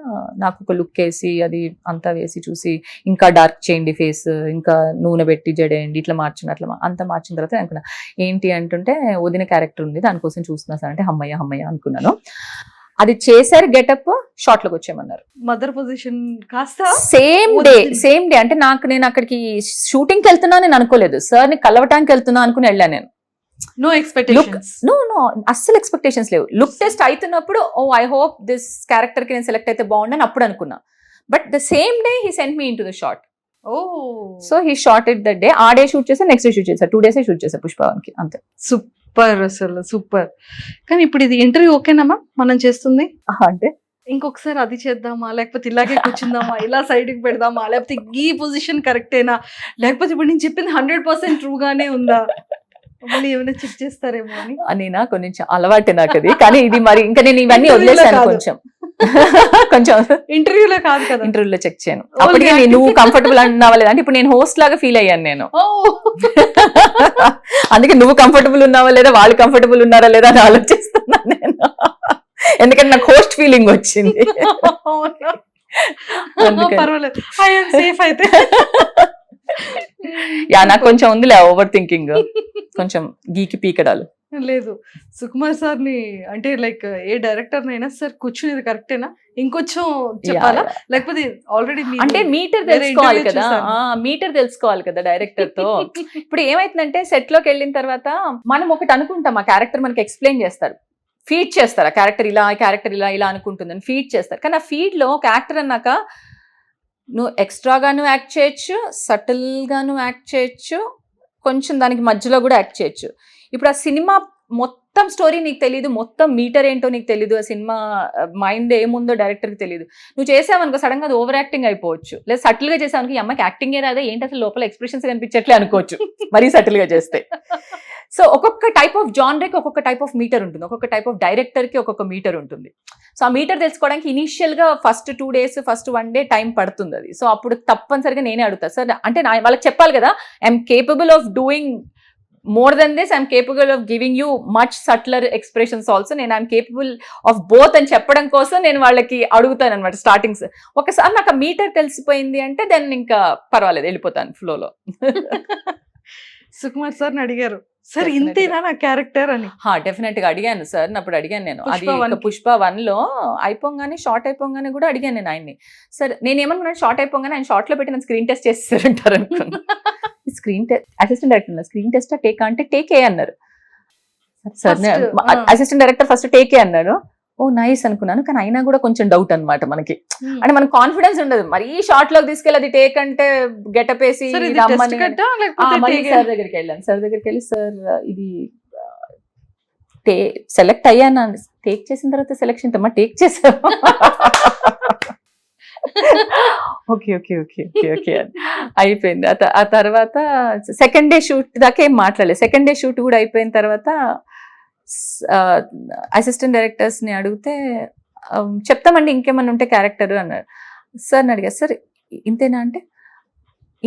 నాకు ఒక లుక్ వేసి అది అంతా వేసి చూసి, ఇంకా డార్క్ చేయండి ఫేస్, ఇంకా నూనె పెట్టి జడేయండి, ఇట్లా మార్చండి అట్లా అంతా మార్చిన తర్వాత అనుకున్నా ఏంటి అంటుంటే, వదిన క్యారెక్టర్ ఉంది దానికోసం చూస్తున్నా సార్ అంటే, హమ్మయ్య అనుకున్నాను. అది చేశారు, గెటప్ షార్ట్ లోకి వచ్చేయమన్నారు. మదర్ పొజిషన్ కాస్త సేమ్ డే అంటే నేను అక్కడికి షూటింగ్ కి వెళ్తున్నా నేను అనుకోలేదు, సార్ ని కలవటానికి వెళ్తున్నా అనుకుని వెళ్ళాను నేను. నో ఎక్స్పెక్టేషన్స్, నో అస్సలు ఎక్స్పెక్టేషన్స్ లేవు. లుక్ టెస్ట్ అవుతున్నప్పుడు ఐ హోప్ దిస్ క్యారెక్టర్ కి నేను సెలెక్ట్ అయితే బాగుండని అప్పుడు అనుకున్నా. But the same day he sent me in to the shot. So he shot it that day. ఆ డే షూట్ చేసా, నెక్స్ట్ డే షూట్ చేసా, 2 days షూట్ చేసా పుష్పవన్కి, అంతే. సూపర్, అసలు సూపర్. కానీ ఇప్పుడు ఇది ఇంటర్వ్యూ ఓకేనమ్మా మనం చేస్తుంది అంటే, ఇంకొకసారి అది చేద్దామా, లేకపోతే ఇలాగే కూర్చుందామా, ఇలా సైడ్ కి పెడదామా, లేకపోతే ఈ పొజిషన్ కరెక్టేనా, లేకపోతే ఇప్పుడు నేను చెప్పింది 100% ట్రూగానే ఉందా, మళ్ళీ ఏమైనా చెక్ చేస్తారేమో అని. నేనా కొంచెం అలవాటే నాకు అది, కానీ ఇది మరి ఇంకా నేను ఇవన్నీ వదిలేసాను కొంచెం ఇంటర్వ్యూలో కాదు కదా, ఇంటర్వ్యూలో చెక్ చేయను. అప్పటికే నువ్వు కంఫర్టబుల్ అన్నావా లేదా అంటే, ఇప్పుడు నేను హోస్ట్ లాగా ఫీల్ అయ్యాను నేను. అందుకే నువ్వు కంఫర్టబుల్ ఉన్నావా లేదా, వాళ్ళు కంఫర్టబుల్ ఉన్నారా లేదా అని ఆలోచిస్తున్నాను నేను, ఎందుకంటే నాకు హోస్ట్ ఫీలింగ్ వచ్చింది. పర్వాలేదు, ఐఎమ్ సేఫ్ అయితే. నాకు కొంచెం ఉందిలే ఓవర్ థింకింగ్, కొంచెం గీకి పీకడాలు. లేదు, సుకుమార్ సార్ ని అంటే లైక్ ఏ డైరెక్టర్ నైనా సార్ కూర్చునేది కరెక్టేనా, ఇంకొంచెం చెప్పాలా, లేకపోతే ఆల్రెడీ అంటే మీటర్ తెలుసుకోవాలి కదా, మీటర్ తెలుసుకోవాలి కదా డైరెక్టర్ తో. ఇప్పుడు ఏమైతుందంటే, సెట్ లోకి వెళ్ళిన తర్వాత మనం ఒకటి అనుకుంటాం, ఆ క్యారెక్టర్ మనకి ఎక్స్ప్లెయిన్ చేస్తారు, ఫీడ్ చేస్తారు, ఆ క్యారెక్టర్ ఇలా అనుకుంటుందని ఫీడ్ చేస్తారు. కానీ ఆ ఫీడ్ లో ఒక యాక్టర్ అన్నాక నువ్వు ఎక్స్ట్రాగాను యాక్ట్ చేయొచ్చు, సటిల్ గాను యాక్ట్ చేయొచ్చు, కొంచెం దానికి మధ్యలో కూడా యాక్ట్ చేయొచ్చు. ఇప్పుడు ఆ సినిమా మొత్తం స్టోరీ నీకు తెలియదు, మొత్తం మీటర్ ఏంటో నీకు తెలియదు, ఆ సినిమా మైండ్ ఏముందో డైరెక్టర్కి తెలియదు. నువ్వు చేసావనుకో సడన్ గా అది ఓవర్ యాక్టింగ్ అయిపోవచ్చు, లేదా సటిల్ గా చేసావనుకో ఈ అమ్మాయికి యాక్టింగే రాదా ఏంటి అసలు లోపల ఎక్స్ప్రెషన్స్ కనిపించట్లే అనుకోవచ్చు మరీ సటిల్ గా చేస్తే. సో ఒక్కొక్క టైప్ ఆఫ్ జానర్కి ఒక్కొక్క టైప్ ఆఫ్ మీటర్ ఉంటుంది, ఒక్కొక్క టైప్ ఆఫ్ డైరెక్టర్కి ఒక్కొక్క మీటర్ ఉంటుంది. సో ఆ మీటర్ తెలుసుకోవడానికి ఇనీషియల్ గా first 2 days, first 1 day time పడుతుంది అది. సో అప్పుడు తప్పనిసరిగా నేనే అడుగుతా, సార్ అంటే వాళ్ళకి చెప్పాలి కదా, I'm capable of doing more than this, I'm capable of giving you much subtler expressions also. నేను ఐఎమ్ కేపబుల్ ఆఫ్ బోత్ అని చెప్పడం కోసం నేను వాళ్ళకి అడుగుతాను అనమాట స్టార్టింగ్స్. ఒకసారి నాకు ఆ మీటర్ తెలిసిపోయింది అంటే దెన్ ఇంకా పర్వాలేదు, వెళ్ళిపోతాను ఫ్లోలో. సుకుమార్ సార్ అడిగారు, సార్ ఇంతేనా నా క్యారెక్టర్ అని? డెఫినెట్ గా అడిగాను సార్, అప్పుడు అడిగాను నేను. అది పుష్ప 1 లో అయిపోగానే, షార్ట్ అయిపోగానే కూడా అడిగాను నేను ఆయన్ని. సార్ నేను ఏమనుకున్నాను, షార్ట్ అయిపోగానే ఆయన షార్ట్ లో పెట్టి నన్ను స్క్రీన్ టెస్ట్ చేస్తారంటారు అనుకున్నా. Screen test assistant director screen test take అంటే టేక్ ఏ అన్నారు sir. Assistant director first take a అన్నాడు. ఓ నైస్ అనుకున్నాను, కానీ అయినా కూడా కొంచెం డౌట్ అనమాట మనకి. అంటే మనకు కాన్ఫిడెన్స్ ఉండదు, మరీ షార్ట్ లోకి తీసుకెళ్ళి అది టేక్ అంటే గెటప్ వేసి మళ్ళీ సార్ దగ్గరికి వెళ్ళాను. సార్ దగ్గరికి వెళ్ళి, సార్ ఇది సెలెక్ట్ అయ్యాను, టేక్ చేసిన తర్వాత సెలెక్షన్ టేక్ చేసాము. Okay okay okay okay okay అయిపోయింది. ఆ తర్వాత సెకండ్ డే షూట్ దాకా ఏం మాట్లాడలేదు. సెకండ్ డే షూట్ కూడా అయిపోయిన తర్వాత అసిస్టెంట్ డైరెక్టర్స్ ని అడిగితే చెప్తామండి ఇంకేమన్నా ఉంటే క్యారెక్టర్ అన్నారు. సార్ అడిగా, సార్ ఇంతేనా అంటే,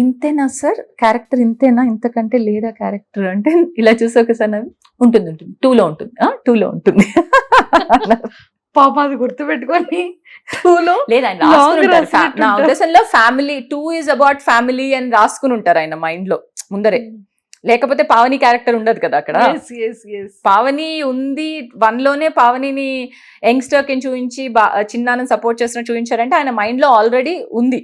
ఇంతేనా సార్ క్యారెక్టర్, ఇంతేనా, ఇంతకంటే లేదా క్యారెక్టర్ అంటే, ఇలా చూసి ఒకసారి ఉంటుంది 2లో ఉంటుంది, 2లో ఉంటుంది. పాప అది గుర్తుపెట్టుకొని 2లో లేదు ఆయన రాసుకుంటారు. నా ఉద్దేశంలో ఫ్యామిలీ 2 is about family అని రాసుకుని ఉంటారు ఆయన మైండ్ లో ముందరే. లేకపోతే పావని క్యారెక్టర్ ఉండదు కదా అక్కడ. పావని ఉంది 1లోనే, పావనిని యంగ్స్టర్ కి చూపించి చిన్నాన్ని సపోర్ట్ చేస్తున్న చూపించారంటే ఆయన మైండ్ లో ఆల్రెడీ ఉంది,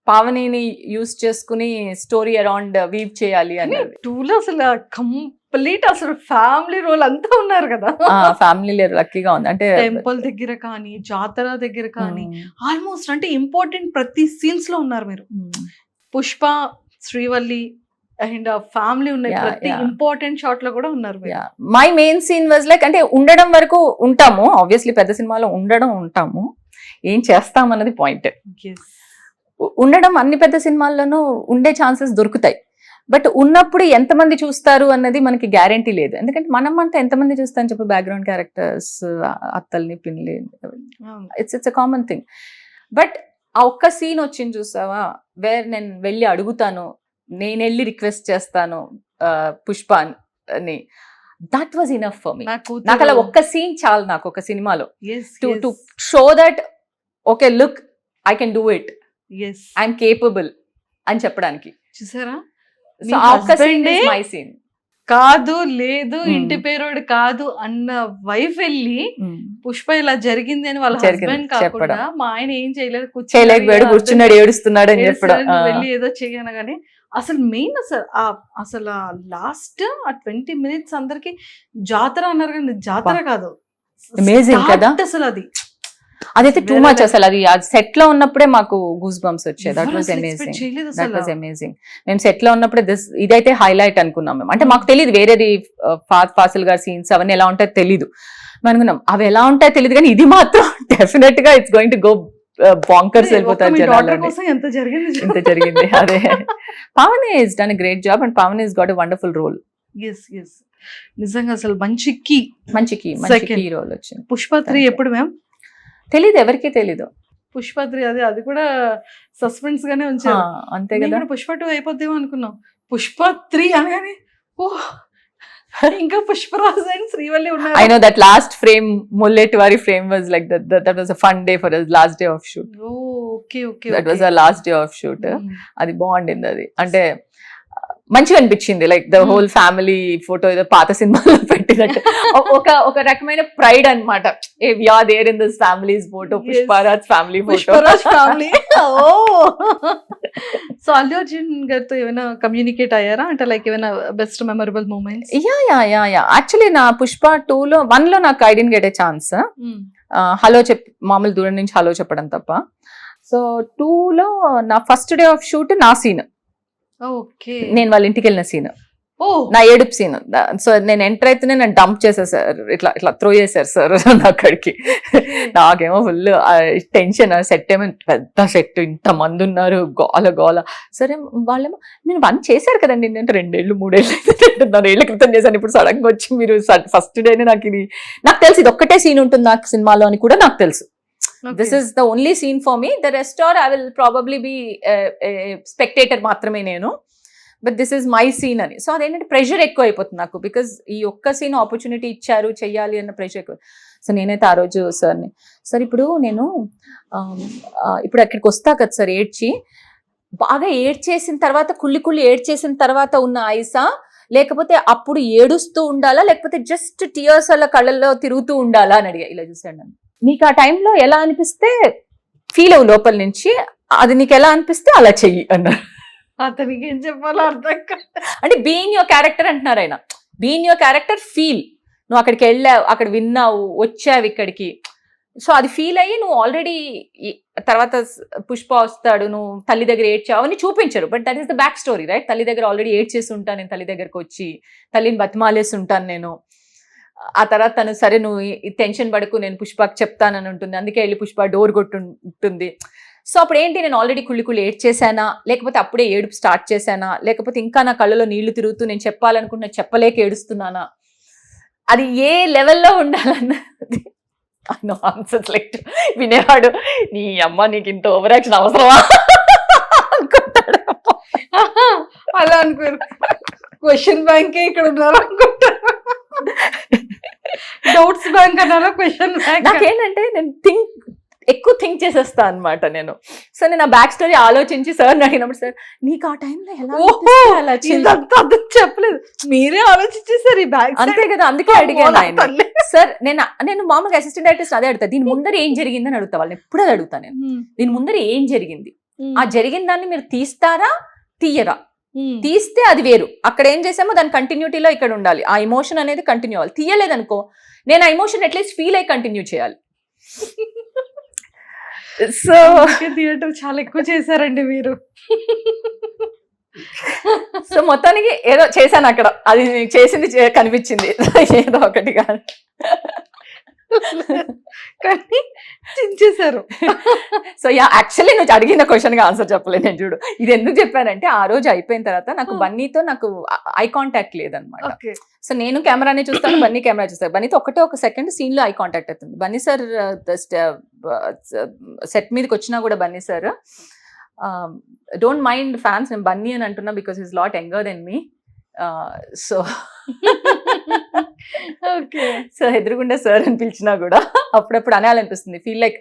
పావనిని యూజ్ చేసుకుని స్టోరీ అరౌండ్ వీవ్ చేయాలి అని. 2లో అసలు కంప్లీట్ అసలు ఫ్యామిలీ రోల్ అంతా ఉన్నారు కదా. ఫ్యామిలీ లేరు, లక్కీగా ఉంది. అంటే టెంపుల్ దగ్గర కానీ, జాతర దగ్గర కానీ, ఆల్మోస్ట్ అంటే ఇంపార్టెంట్ ప్రతి సీన్స్ లో ఉన్నారు మీరు. పుష్ప, శ్రీవల్లి అండ్ ఫ్యామిలీ ఉన్నాయి, ప్రతి ఇంపార్టెంట్ షాట్ లో కూడా ఉన్నారు. My main scene was like, అంటే ఉండడం వరకు ఉంటాము, ఆబ్వియస్లీ పెద్ద సినిమాలో ఉంటాము, ఏం చేస్తాం అన్నది పాయింట్. ఉండడం అన్ని పెద్ద సినిమాల్లోనూ ఉండే ఛాన్సెస్ దొరుకుతాయి, బట్ ఉన్నప్పుడు ఎంతమంది చూస్తారు అన్నది మనకి గ్యారంటీ లేదు, ఎందుకంటే మనం అంతా ఎంతమంది చూస్తామని చెప్పి బ్యాక్గ్రౌండ్ క్యారెక్టర్స్, అత్తల్ని పిన్ని, it's a common thing. But ఆ ఒక్క సీన్ వచ్చింది చూసావా, వేర్ నేను వెళ్ళి అడుగుతాను, నేను వెళ్ళి రిక్వెస్ట్ చేస్తాను పుష్ప అని, that was enough for me. నాకు అలా ఒక్క సీన్ చాలు నాకు ఒక సినిమాలో, to show that okay look I can do it, I'm capable అని చెప్పడానికి. చూసారా, సో ఆ ఒక్క సీన్ ఇస్ మై సీన్. కాదు లేదు ఇంటి పేరోడు కాదు అన్న వైఫ్ వెళ్ళి పుష్ప ఇలా జరిగింది అని వాళ్ళ హస్బెండ్ కాకుండా మా ఆయన ఏం చేయలేకపోయాడు, కూర్చున్నాడు ఏడుస్తున్నాడు అని చెప్పడం, వెళ్ళి ఏదో చేయను కానీ అసలు మెయిన్ అసలు లాస్ట్ ఆ 20 minutes అందరికి జాతర అన్నారు కానీ జాతర కాదు, అమేజింగ్ కదా అసలు అది అదైతే టూ మచ్. అసలు అది సెట్ లో ఉన్నప్పుడే మాకు గూస్ బంప్స్ వచ్చాయి. That was amazing. మేము సెట్ లో ఉన్నప్పుడే ఇదైతే హైలైట్ అనుకున్నాం మేము. అంటే మాకు తెలియదు వేరేది ఫాసిల్ గారి సీన్స్ అవన్నీ ఎలా ఉంటాయో తెలీదు అనుకున్నాం, అవి ఎలా ఉంటాయో తెలియదు కానీ ఇది మాత్రం డెఫినెట్ గా it's going to go bonkers వెళ్ళిపోతారు జనాలు. ఎంత జరిగింది అదే. Pavani is done a great job and Pavani is got a wonderful role. నిజంగా అసలు మంచి కీ రోల్ వచ్చింది. పుష్ప 3 ఎప్పుడు మ్యామ్? తెలీదు, ఎవరికి తెలీదు. పుష్ప 3 అది కూడా సస్పెన్స్ గానే ఉంచారు. అంతే కదా. పుష్ప 2 అయిపోద్దేమో అనుకున్నాం, పుష్ప 3 అనగానే ఓహ్ ఇంకా పుష్పరాజ్ అండ్ శ్రీవల్లి ఉన్నారు. I know that last frame, Mullet Wari frame was like that was a fun day for us, last day of shoot. Okay. That was our last day of shoot. అది బాగుండింది. అది అంటే మంచిగా అనిపించింది, like the whole family photo ఏదో పాత సినిమాలో పెట్టినట్టు ఒక రకమైన ప్రైడ్ అనమాట. We are there in this families photo, Pushparaj family photo. So Allu Arjun గారితో ఏమైనా కమ్యూనికేట్ అయ్యారా అంటే లైక్ ఏమైనా best memorable moments? Yeah actually నా పుష్ప 2లో 1లో నాకు I didn't get a chance. Hello మామూలు దూరం నుంచి హలో చెప్పడం తప్ప. సో 2లో నా ఫస్ట్ డే ఆఫ్ షూట్ నా సీన్, నేను వాళ్ళ ఇంటికి వెళ్ళిన సీన్, నా ఏడుపు సీన్. సో నేను ఎంటర్ అయితేనే నన్ను డంప్ చేసేసారు, ఇట్లా త్రో చేశారు సార్ అక్కడికి. నాకేమో ఫుల్ టెన్షన్. సెట్ ఏమో పెద్ద సెట్, ఇంత మంది ఉన్నారు, గోల. సరే వాళ్ళేమో నేను 1 చేశారు కదండి, నేను 2 ఏళ్ళు 3 ఏళ్ళు అయితే 4 ఏళ్ల క్రితం చేశాను, ఇప్పుడు సడన్ గా వచ్చి మీరు ఫస్ట్ డేనే నాకు తెలుసు ఇది ఒక్కటే సీన్ ఉంటుంది నాకు సినిమాలో అని కూడా నాకు తెలుసు. This is the only scene for me. The rest or I will probably be a spectator మాత్రమే నేను, but this is my scene అని. సో అదేంటంటే ప్రెషర్ ఎక్కువ అయిపోతుంది నాకు, బికాజ్ ఈ ఒక్క సీన్ ఆపర్చునిటీ ఇచ్చారు చెయ్యాలి అన్న ప్రెషర్ ఎక్కువ. సో నేనైతే ఆ రోజు సార్ని, సార్ ఇప్పుడు నేను ఇప్పుడు అక్కడికి వస్తా కదా సార్, ఏడ్చి బాగా ఏడ్చేసిన తర్వాత కుళ్ళి ఏడ్చేసిన తర్వాత ఉన్న ఐసా, లేకపోతే అప్పుడు ఏడుస్తూ ఉండాలా, లేకపోతే జస్ట్ టీయర్స్ అలా కళ్ళల్లో తిరుగుతూ ఉండాలా అని అడిగా. ఇలా చూసాడు నన్ను, నీకు ఆ టైంలో ఎలా అనిపిస్తే ఫీల్ అవ్వు లోపల నుంచి, అది నీకు ఎలా అనిపిస్తే అలా చెయ్యి అన్నారు. అతనికి ఏం చెప్పాలో అర్థం కాదు. అంటే బీయింగ్ యువర్ క్యారెక్టర్ అంటున్నారు ఆయన, బీయింగ్ యువర్ క్యారెక్టర్ ఫీల్. నువ్వు అక్కడికి వెళ్ళావు, అక్కడ విన్నావు, వచ్చావు ఇక్కడికి, సో అది ఫీల్ అయ్యి నువ్వు ఆల్రెడీ తర్వాత పుష్ప వస్తాడు, నువ్వు తల్లి దగ్గర ఏడ్చావు అని చూపించరు, but that is the back story right. తల్లి దగ్గర ఆల్రెడీ ఏడ్చేసి ఉంటాను నేను, తల్లి దగ్గరకు వచ్చి తల్లిని బతిమాలేసి ఉంటాను నేను. ఆ తర్వాత తను సరే నువ్వు టెన్షన్ పడకు నేను పుష్పకి చెప్తానని ఉంటుంది, అందుకే వెళ్ళి పుష్ప డోర్ కొట్టుంటుంది. సో అప్పుడు ఏంటి, నేను ఆల్రెడీ కుళ్ళి ఏడ్చేసానా, లేకపోతే అప్పుడే ఏడుపు స్టార్ట్ చేశానా, లేకపోతే ఇంకా నా కళ్ళలో నీళ్లు తిరుగుతూ నేను చెప్పాలనుకుంటున్నా చెప్పలేక ఏడుస్తున్నానా, అది ఏ లెవెల్లో ఉండాలన్నది ఆన్సర్స్ లైక్ వినేవాడు, నీ అమ్మ నీకు ఇంత ఓవర్ యాక్షన్ అవసరమా అనుకుంటాడు. అలా అనుకోరు, క్వశ్చన్ బ్యాంకే ఇక్కడ ఉన్నారు అనుకుంటారు, డౌట్స్ బ్యాంక్ అన్నారా క్వశ్చన్ బ్యాంక్. నాకేంటంటే నేను ఎక్కువ థింక్ చేసేస్తా అనమాట నేను. సో నేను ఆ బ్యాక్ స్టోరీ ఆలోచించి సార్ అడిగినప్పుడు, సార్ నీకు ఆ టైంలో ఎలా చెప్పలేదు, మీరే ఆలోచించేసారు ఈ బ్యాగ్. అంతే కదా, అందుకే అడిగాను ఆయన. సార్ నేను మామూలుగా అసిస్టెంట్ డైరెక్టర్స్ అదే అడుగుతా, దీని ముందర ఏం జరిగిందని అడుగుతా వాళ్ళని, ఎప్పుడు అది అడుగుతా నేను. దీని ముందర ఏం జరిగింది, ఆ జరిగిన దాన్ని మీరు తీస్తారా తీయరా, తీస్తే అది వేరు, అక్కడ ఏం చేసామో దాని కంటిన్యూటీలో ఇక్కడ ఉండాలి, ఆ ఎమోషన్ అనేది కంటిన్యూ అవ్వాలి. తీయలేదనుకో నేను ఆ ఎమోషన్ అట్లీస్ట్ ఫీల్ అయ్యి కంటిన్యూ చేయాలి. సో థియేటర్ చాలా ఎక్కువ చేశారండి మీరు. సో మొత్తానికి ఏదో చేశాను అక్కడ, అది చేసింది కనిపించింది ఏదో ఒకటి కాదు. కానీ చించేశారు. సో యాక్చువల్లీ నువ్వు అడిగిన క్వశ్చన్కి ఆన్సర్ చెప్పలేదు నేను. చూడు ఇది ఎందుకు చెప్పానంటే ఆ రోజు అయిపోయిన తర్వాత నాకు బన్నీతో నాకు ఐ కాంటాక్ట్ లేదనమాట. ఓకే. సో నేను కెమెరానే చూస్తాను, బన్నీ కెమెరా చూస్తాను. బన్నీతో ఒక సెకండ్ సీన్ లో ఐ కాంటాక్ట్ అవుతుంది. బన్నీ సార్ సెట్ మీదకి వచ్చినా కూడా Bunny sir don't mind fans, నేను బన్నీ అని అంటున్నా because is lot younger than me. So okay. So ఎదురుగుండా సార్ అని పిలిచినా కూడా అప్పుడప్పుడు అనాలనిపిస్తుంది, ఫీల్ లైక్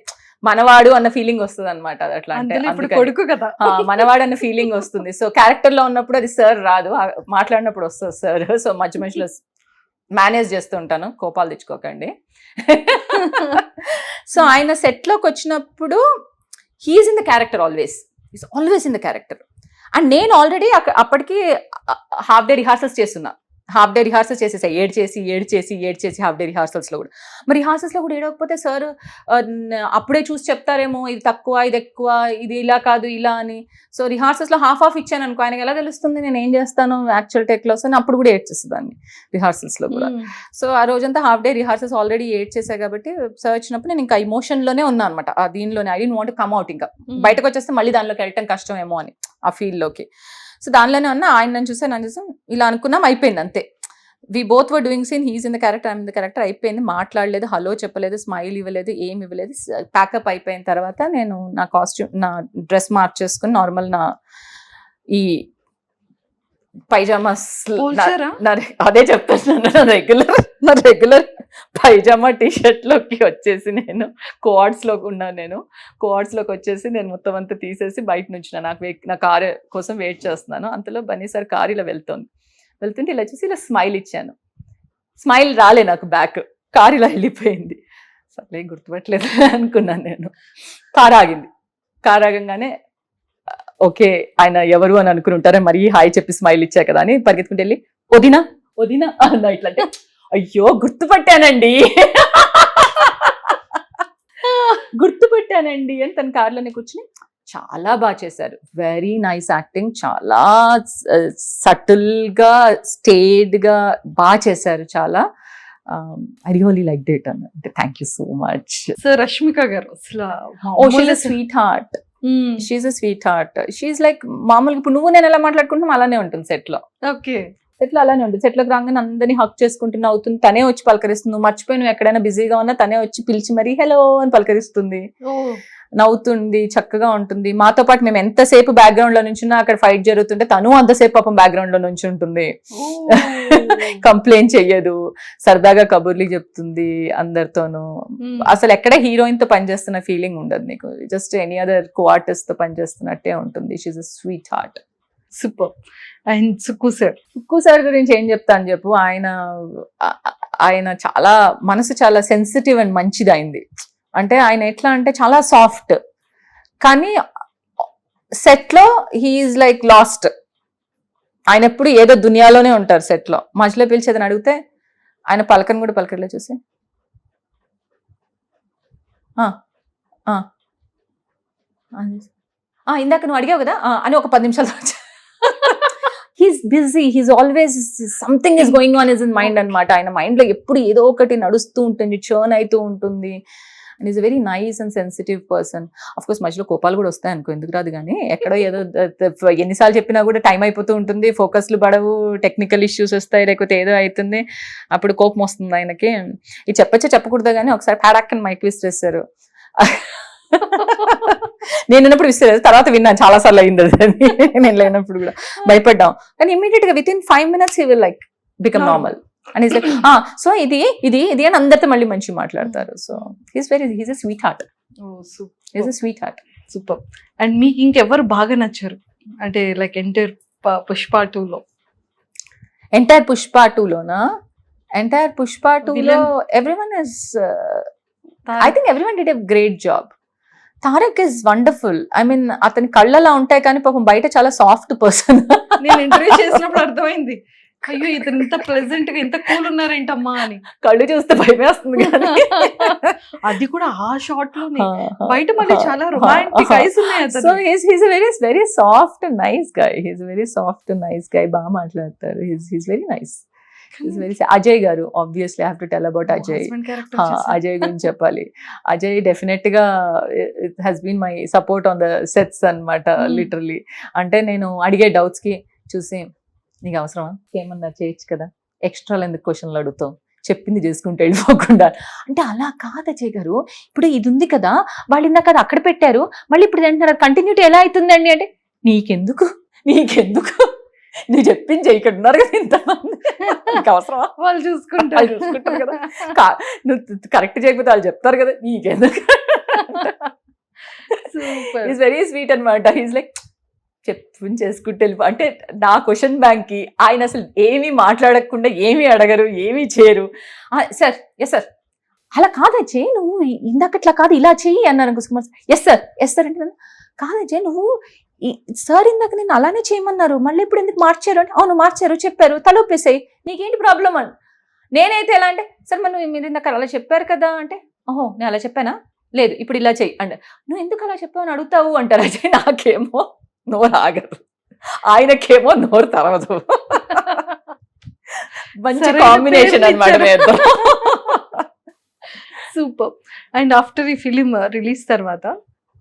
మనవాడు అన్న ఫీలింగ్ వస్తుంది అనమాట. అట్లా అంటే అందులో ఇప్పుడు అందుకని. కొడుకు కదా. మనవాడు అన్న ఫీలింగ్ వస్తుంది. సో క్యారెక్టర్ లో ఉన్నప్పుడు అది సార్ రాదు, మాట్లాడినప్పుడు వస్తుంది సార్. సో మధ్య మధ్యలో మేనేజ్ చేస్తూ ఉంటాను, కోపాలు తెచ్చుకోకండి. సో ఆయన సెట్ లోకి వచ్చినప్పుడు he's in the character, always in the character. And నేను ఆల్రెడీ అప్పటికి హాఫ్ డే రిహార్సల్స్ చేస్తున్నా. హాఫ్ డే రిహార్సల్స్ చేసేసా, ఏడ్చేసి హాఫ్ డే రిహార్సల్స్ లో కూడా. మరి రిహార్సల్స్ లో కూడా ఏడవకపోతే సార్ అప్పుడే చూసి చెప్తారేమో ఇది తక్కువ ఇది ఎక్కువ, ఇది ఇలా కాదు ఇలా అని. సో రిహార్సల్స్ లో హాఫ్ ఇచ్చాను అనుకో, ఆయనకి ఎలా తెలుస్తుంది నేను ఏం చేస్తాను యాక్చువల్ టెక్ లో. సో అప్పుడు కూడా ఏడ్చేస్తుందాన్ని రిహార్సల్స్ లో కూడా. సో ఆ రోజంతా హాఫ్ డే రిహార్సల్స్ ఆల్రెడీ ఏడ్చేసా కాబట్టి సార్ వచ్చినప్పుడు నేను ఇంకా ఇమోషన్ లోనే ఉన్నా అనమాట. దీనిలోనే I don't want to come out. ఇంకా బయటకు వచ్చేస్తే మళ్ళీ దానిలోకి వెళ్ళటం కష్టమేమో అని ఆ ఫీల్ లోకి. సో దానిలోనే ఉన్నా. ఆయన నన్ను చూసాను ఇలా అనుకున్నాం, అయిపోయింది అంతే. We both were doing scene, he's in the character, I'm in the character. అయిపోయింది, మాట్లాడలేదు, హలో చెప్పలేదు, స్మైల్ ఇవ్వలేదు, ఏమి ఇవ్వలేదు. ప్యాకప్ అయిపోయిన తర్వాత నేను నా కాస్ట్యూమ్, నా డ్రెస్ మార్చేసుకుని నార్మల్ నా ఈ పైజామాస్, అదే చెప్తాను, నా రెగ్యులర్ పైజామా టీషర్ట్ లోకి వచ్చేసి నేను కోఆర్డ్స్ లోకి ఉన్నాను. నేను కోఆర్డ్స్ లోకి వచ్చేసి నేను మొత్తం అంతా తీసేసి బయట నుంచి నా కారు కోసం వెయిట్ చేస్తున్నాను. అంతలో బన్నీ సార్ కారు ఇలా వెళ్తుంటే ఇలా చూసి ఇలా స్మైల్ ఇచ్చాను. స్మైల్ రాలే నాకు, బ్యాక్ కారు ఇలా వెళ్ళిపోయింది. సర్లే గుర్తుపట్టలేదు అనుకున్నాను నేను. కారు ఆగింది. కారు ఆగంగానే ఓకే ఆయన ఎవరు అని అనుకుని ఉంటారే, మరీ హాయ్ చెప్పి స్మైల్ ఇచ్చా కదా అని పరిగెత్తుకుంటే వెళ్ళి వదినా అన్నా. ఇట్లా అంటే అయ్యో గుర్తుపట్టానండి అని తన కార్లోనే కూర్చుని చాలా బాగా చేశారు. వెరీ నైస్ యాక్టింగ్, చాలా సటిల్ గా స్టేడ్ గా బాగా చేశారు. చాలా ఐ రియల్లీ లైక్ డేట్ అన్న. అంటే thank you so much. Sir Rashmika గారు అసలు she's a sweet heart. She's a sweet heart. She's like మామూలుగా ఇప్పుడు నువ్వు నేను ఎలా మాట్లాడుకుంటాం అలానే ఉంటుంది సెట్ లో. ఓకే. సెట్ లో అలానే ఉంటుంది. సెట్ లోకి రాగానే అందరినీ హక్ చేసుకుంటూ అవుతుంది, తనే వచ్చి పలకరిస్తుంది. నువ్వు మర్చిపోయి నువ్వు ఎక్కడైనా బిజీగా ఉన్నా తనే వచ్చి పిలిచి మరీ హలో అని పలకరిస్తుంది, నవ్వుతుంది, చక్కగా ఉంటుంది. మాతో పాటు మేము ఎంతసేపు బ్యాక్గ్రౌండ్ లో నుంచున్నా అక్కడ ఫైట్ జరుగుతుంటే తను అంతసేపు పాపం బ్యాక్గ్రౌండ్ లో నుంచి ఉంటుంది. కంప్లైంట్ చెయ్యదు, సరదాగా కబుర్లు చెప్తుంది అందరితోనూ. అసలు ఎక్కడ హీరోయిన్ తో పనిచేస్తున్న ఫీలింగ్ ఉండదు నీకు, just any other co artist తో పనిచేస్తున్నట్టే ఉంటుంది. She's a sweet heart. Super. And Sukku sir గురించి ఏం చెప్తాను చెప్పు. ఆయన చాలా మనసు చాలా సెన్సిటివ్ అండ్ మంచిది అయింది. అంటే ఆయన ఎట్లా అంటే చాలా సాఫ్ట్, కానీ సెట్ లో హీఈస్ లైక్ లాస్ట్. ఆయన ఎప్పుడు ఏదో దునియాలోనే ఉంటారు సెట్ లో. మధ్యలో పిలిచేదని అడిగితే ఆయన పలకని కూడా పలకట్లే. చూసి ఇందాక నువ్వు అడిగావు కదా అని ఒక 10 నిమిషాలు he's busy, he's always something is going on is in mind అనమాట. ఆయన మైండ్ లో ఎప్పుడు ఏదో ఒకటి నడుస్తూ ఉంటుంది, చర్న్ అవుతూ ఉంటుంది. And is very nice and sensitive person. Of course మధ్యలో కోపాలు కూడా వస్తాయి అనుకో, ఎందుకు రాదు. కానీ ఎక్కడో ఏదో ఎన్నిసార్లు చెప్పినా కూడా టైం అయిపోతూ ఉంటుంది, ఫోకస్లు పడవు, టెక్నికల్ ఇష్యూస్ వస్తాయి, లేకపోతే ఏదో అవుతుంది, అప్పుడు కోపం వస్తుంది ఆయనకి. ఇది చెప్పకూడదు కానీ ఒకసారి ప్యాడాక్కని మైక్ విసిరేస్తారు. నేనున్నప్పుడు విసిరేది, తర్వాత విన్నాను చాలా సార్లు అయింది అది. నేను లేనప్పుడు కూడా భయపడ్డాం. కానీ ఇమీడియట్ గా with in 5 minutes he will like become normal. And is like so ఇది అని అందరితో మళ్ళీ మంచిగా మాట్లాడతారు. So he's a sweet heart. He's a sweet heart. Super. And మీకు ఇంకెవరు బాగా నచ్చారు అంటే లైక్ ఎంటైర్ పుష్ప 2లో? ఎంటైర్ పుష్ప 2లోనా? ఎంటైర్ పుష్ప 2లో everyone is, I think everyone did a great job. Tarak is wonderful. I mean అతని కళ్ళలా ఉంటాయి కానీ పాపం బయట చాలా సాఫ్ట్ పర్సన్. నేను ఇంటర్వ్యూ చేసినప్పుడు అర్థమైంది, అయ్యో ఇతను ఇంత ప్లెజెంట్ గా ఇంత కూల్ ఉన్నారేంటమ్మా అని. కళ్ళు చూస్తే భయమేస్తుంది కానీ అది కూడా ఆ షాట్ లోనే. బయట మళ్ళీ చాలా రొమాంటిక్ ఐస్ ఉన్నాయి. So he's very soft nice guy. He's very soft nice guy. బాగా మాట్లాడతారు. He's very nice. Ajay garu, obviously I have to tell about Ajay. Ajay గురించి చెప్పాలి. అజయ్ డెఫినెట్ గా has been my support on the sets అన్నమాట. లిటరలీ అంటే నేను అడిగే డౌట్స్ కి చూసి నీకు అవసరమా, ఏమన్నా చేయొచ్చు కదా, ఎక్స్ట్రా ఎందుకు క్వశ్చన్లు అడుగుతావు, చెప్పింది చేసుకుంటే వెళ్ళిపోకుండా అంటే. అలా కాదు అజయ్ గారు, ఇప్పుడు ఇది ఉంది కదా, వాళ్ళు ఇందాక అది అక్కడ పెట్టారు, మళ్ళీ ఇప్పుడు తింటున్నారు, కంటిన్యూటీ ఎలా అవుతుందండి అంటే నీకెందుకు నువ్వు చెప్పింది ఇక్కడ ఉన్నారు కదా ఇంతమంది, నీకు అవసరమా, వాళ్ళు చూసుకుంటారు కదా, నువ్వు కరెక్ట్ చేయకపోతే వాళ్ళు చెప్తారు కదా, నీకెందుకు. ఈజ్ వెరీ స్వీట్ అనమాట. ఈజ్ లైక్ చెప్పుని చేసుకుంటే వెళ్ళిపో అంటే. నా క్వశ్చన్ బ్యాంక్ కి ఆయన అసలు ఏమీ మాట్లాడకుండా, ఏమీ అడగరు, ఏమీ చేయరు. సార్ ఎస్ సార్, అలా కాదు అజయ్, నువ్వు ఇందాక ఇట్లా కాదు ఇలా చెయ్యి అన్నారు కుమార్. ఎస్ సార్ అంటే కాదు అజయ్, నువ్వు సార్ ఇందాక నేను అలానే చేయమన్నారు, మళ్ళీ ఇప్పుడు ఎందుకు మార్చారు అంటే అవును మార్చారు, చెప్పారు, తలొప్పేసాయి, నీకేంటి ప్రాబ్లం అని. నేనైతే ఎలా అంటే సార్ మరి మీరు ఇందాక అలా చెప్పారు కదా అంటే ఓహో నేను అలా చెప్పానా, లేదు ఇప్పుడు ఇలా చెయ్యి అంటే నువ్వు ఎందుకు అలా చెప్పావు అని అడుగుతావు అంటారు అజయ్. నాకేమో నోరు ఆగదు, ఆయనకేమో నోరు తరవదు. మంచి కాంబినేషన్ అన్నమాట. సూపర్. అండ్ ఆఫ్టర్ ఈ ఫిలిం రిలీజ్ తర్వాత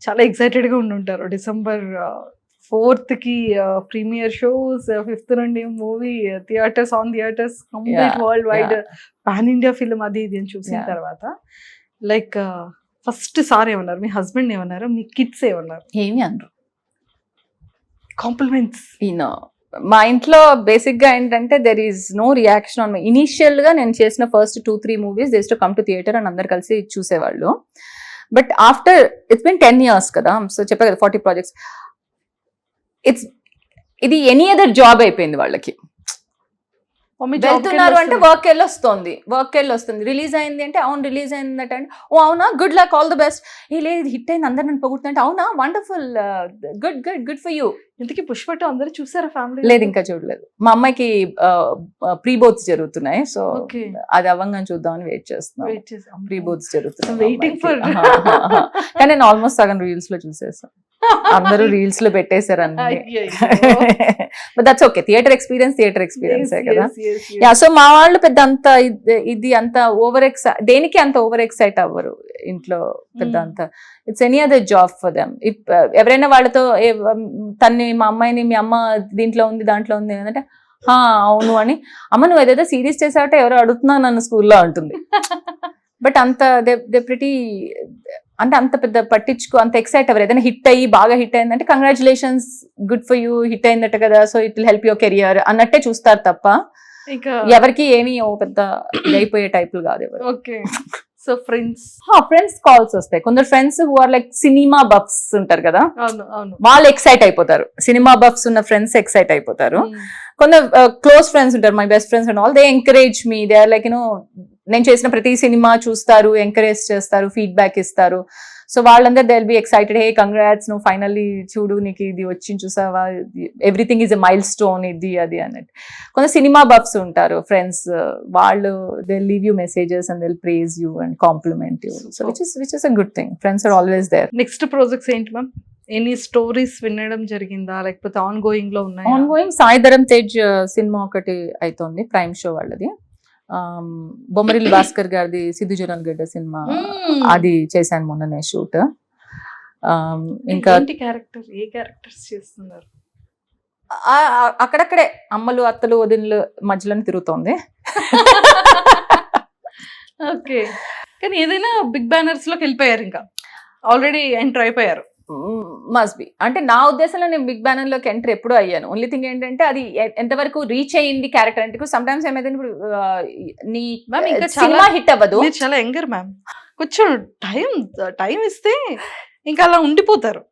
చాలా ఎక్సైటెడ్ గా ఉండుంటారు. December 4th కి ప్రీమియర్ షోస్, 5th నుండి movie theatres complete world wide pan India film అది ఇది అని చూసిన తర్వాత లైక్ ఫస్ట్ సార్ ఏమన్నారు, మీ హస్బెండ్ ఏమన్నారు, మీ కిడ్స్ ఏమన్నారు? ఏమి అనరు, కాంప్లిమెంట్స్. మా ఇంట్లో బేసిక్ గా ఏంటంటే there is no reaction on my. Initial గా నేను చేసిన first 2-3 movies they to come to theatre అని అందరు కలిసి చూసేవాళ్ళు. But after it's been 10 years కదా, సో చెప్పా కదా 40 projects, ఇది ఎనీ అదర్ జాబ్ అయిపోయింది వాళ్ళకి. వెళ్తున్నారు అంటే వర్క్ వెళ్ళి వస్తుంది, రిలీజ్ అయింది అంటే అవును రిలీజ్ అయిందట అంటే ఓ అవునా good luck all the best, లేదు హిట్ అయింది అందరు నన్ను పొగుడుతుంటే అవునా వండర్ఫుల్ గుడ్ ఫర్ యూ. ఇంతకీ పుష్ప 2 అందరూ చూసారా ఫ్యామిలీ? లేదు ఇంకా చూడలేదు. మా అమ్మాయికి ప్రీ బోత్స్ జరుగుతున్నాయి, సో అది అవ్వంగానే చూద్దామని వెయిట్ చేస్తున్నాం. ప్రీ బోత్స్ జరుగుతున్నాయి కానీ నేను ఆల్మోస్ట్ సగం రీల్స్ లో చూసేసాను. అందరూ రీల్స్ లో పెట్టేశారు అన్ని. But that's okay, theatre experience కదా. యా, సో మా వాళ్ళు పెద్ద అంత ఇది అంత దేనికి అంత ఓవర్ ఎక్సైట్ అవ్వరు ఇంట్లో పెద్ద అంత. It's any other job for them. ఎవరైనా వాళ్ళతో మా అమ్మాయిని మీ అమ్మ దీంట్లో ఉంది దాంట్లో ఉంది అంటే అవును అని, అమ్మ నువ్వు ఏదైతే సీరియస్ చేసావంటే ఎవరో అడుగుతున్నా నన్ను స్కూల్లో అంటుంది. బట్ అంత దే ప్రిటీ అంటే అంత పెద్ద పట్టించుకో అంత ఎక్సైట్ అవ్వరు. ఏదైనా హిట్ అయ్యి బాగా హిట్ అయిందంటే congratulations good for you, hit అయిందట కదా, so it will help your career అన్నట్టే చూస్తారు తప్ప ఎవరికి ఏమీ పెద్ద అయిపోయే టైపులు కాదు ఎవరు. ఓకే. సో ఫ్రెండ్స్ కాల్స్ వస్తాయి. కొందరు friends who are like cinema buffs ఉంటారు కదా, వాళ్ళు ఎక్సైట్ అయిపోతారు. సినిమా బఫ్స్ ఉన్న ఫ్రెండ్స్ ఎక్సైట్ అయిపోతారు. కొందరు క్లోజ్ ఫ్రెండ్స్ ఉంటారు, my best friends and all, they encourage me. They are like నేను చేసిన ప్రతి సినిమా చూస్తారు, ఎంకరేజ్ చేస్తారు, ఫీడ్బ్యాక్ ఇస్తారు. సో వాళ్ళందరూ they will be excited, hey congrats నువ్వు ఫైనల్లీ చూడు నీకు ఇది వచ్చింది చూసావా, everything is a milestone ఇది అది అన్నట్టు. కొంత సినిమా బఫ్స్ ఉంటారు ఫ్రెండ్స్, వాళ్ళు they leave you messages and they will praise you and compliment you. So which is a good thing. Friends are always there. Next projects ఏంటి ma'am? Any stories వినడం జరిగిందా, లేకపోతే ఆన్ గోయింగ్ లో ఉన్నాయి? Ongoing Sai Dharam Tej cinema ఒకటి అవుతుంది, prime show వాళ్ళది. బొమ్మరిల్ భాస్కర్ గారిది సిద్ధు జోనల్ గడ్డ సినిమా, అది చేశాను మొన్ననే షూట్. ఇంకా ఏ క్యారెక్టర్స్ చేస్తున్నారు? అక్కడక్కడే అమ్మలు అత్తలు వదినలు మధ్యలో తిరుగుతోంది. ఓకే. కానీ ఏదైనా బిగ్ బ్యానర్స్ లోకి వెళ్ళిపోయారు, ఇంకా ఆల్రెడీ ఎంటర్ అయిపోయారు. మస్ట్ బి అంటే నా ఉద్దేశంలో నేను బిగ్ బ్యానర్ లోకి ఎంటర్ ఎప్పుడు అయ్యాను. ఓన్లీ థింగ్ ఏంటంటే అది ఎంతవరకు రీచ్ అయ్యింది క్యారెక్టర్ అంటే. సమ్ టైమ్స్ ఏమైతే ఇప్పుడు నీ సినిమా హిట్ అవ్వదు. చాలా యంగర్ మ్యామ్, కొంచెం టైం ఇస్తే ఇంకా అలా ఉండిపోతారు.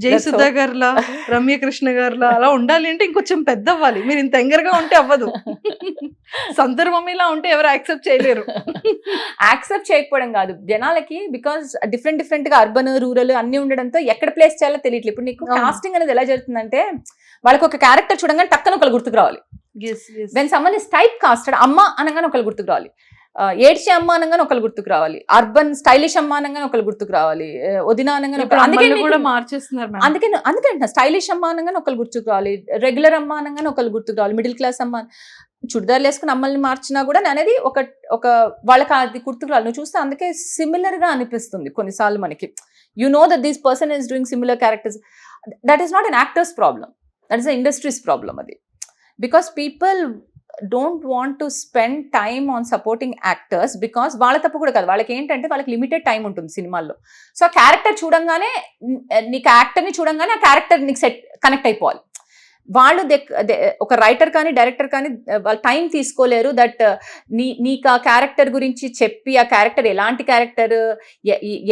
జయసుధా గారులా, రమ్యకృష్ణ గారులా అలా ఉండాలి అంటే ఇంకొంచెం పెద్ద అవ్వాలి. మీరు ఇంత యంగర్ గా ఉంటే అవ్వదు. సంతర్ మమ్మీలా ఉంటే ఎవరు యాక్సెప్ట్ చేయలేరు. యాక్సెప్ట్ చేయకపోవడం కాదు, జనాలకి బికాస్ డిఫరెంట్ గా అర్బన్ రూరల్ అన్ని ఉండడంతో ఎక్కడ ప్లేస్ చేయాలో తెలియట్లేదు. ఇప్పుడు నీకు కాస్టింగ్ అనేది ఎలా జరుగుతుందంటే వాళ్ళకి ఒక క్యారెక్టర్ చూడంగానే టక్కన ఒకళ్ళు గుర్తుకు రావాలి. When someone is typecasted, అమ్మ అనగానే ఒకళ్ళు గుర్తుకు రావాలి, ఏడ్చి అమ్మ అనగానే ఒకళ్ళు గుర్తుకు రావాలి, అర్బన్ స్టైలిష్ అమ్మ అనగానే ఒకళ్ళు గుర్తుకు రావాలి, వదిన అనగానే అందుకే స్టైలిష్ అమ్మ అనగానే ఒకళ్ళు గుర్తుకు రావాలి, రెగ్యులర్ అమ్మ అనగానే ఒకళ్ళు గుర్తుకు రావాలి, మిడిల్ క్లాస్ అమ్మ. చుడిదార్లు వేసుకుని అమ్మల్ని మార్చినా కూడా అనేది ఒక వాళ్ళకి అది గుర్తుకురాలి. నువ్వు చూస్తే అందుకే సిమిలర్ గా అనిపిస్తుంది కొన్నిసార్లు మనకి. You know that this person is doing similar characters. That is not an actors problem, that is a industries problem అది. Because people don't want to spend time on supporting actors because వాళ్ళ తప్పు కూడా కాదు. వాళ్ళకి ఏంటంటే వాళ్ళకి limited time ఉంటుంది సినిమాల్లో. సో ఆ క్యారెక్టర్ చూడంగానే నీకు యాక్టర్ని చూడంగానే ఆ క్యారెక్టర్ నీకు కనెక్ట్ అయిపోవాలి. వాళ్ళు ఒక రైటర్ కానీ డైరెక్టర్ కానీ వాళ్ళు టైం తీసుకోలేరు దట్ నీకు ఆ క్యారెక్టర్ గురించి చెప్పి ఆ క్యారెక్టర్ ఎలాంటి క్యారెక్టర్,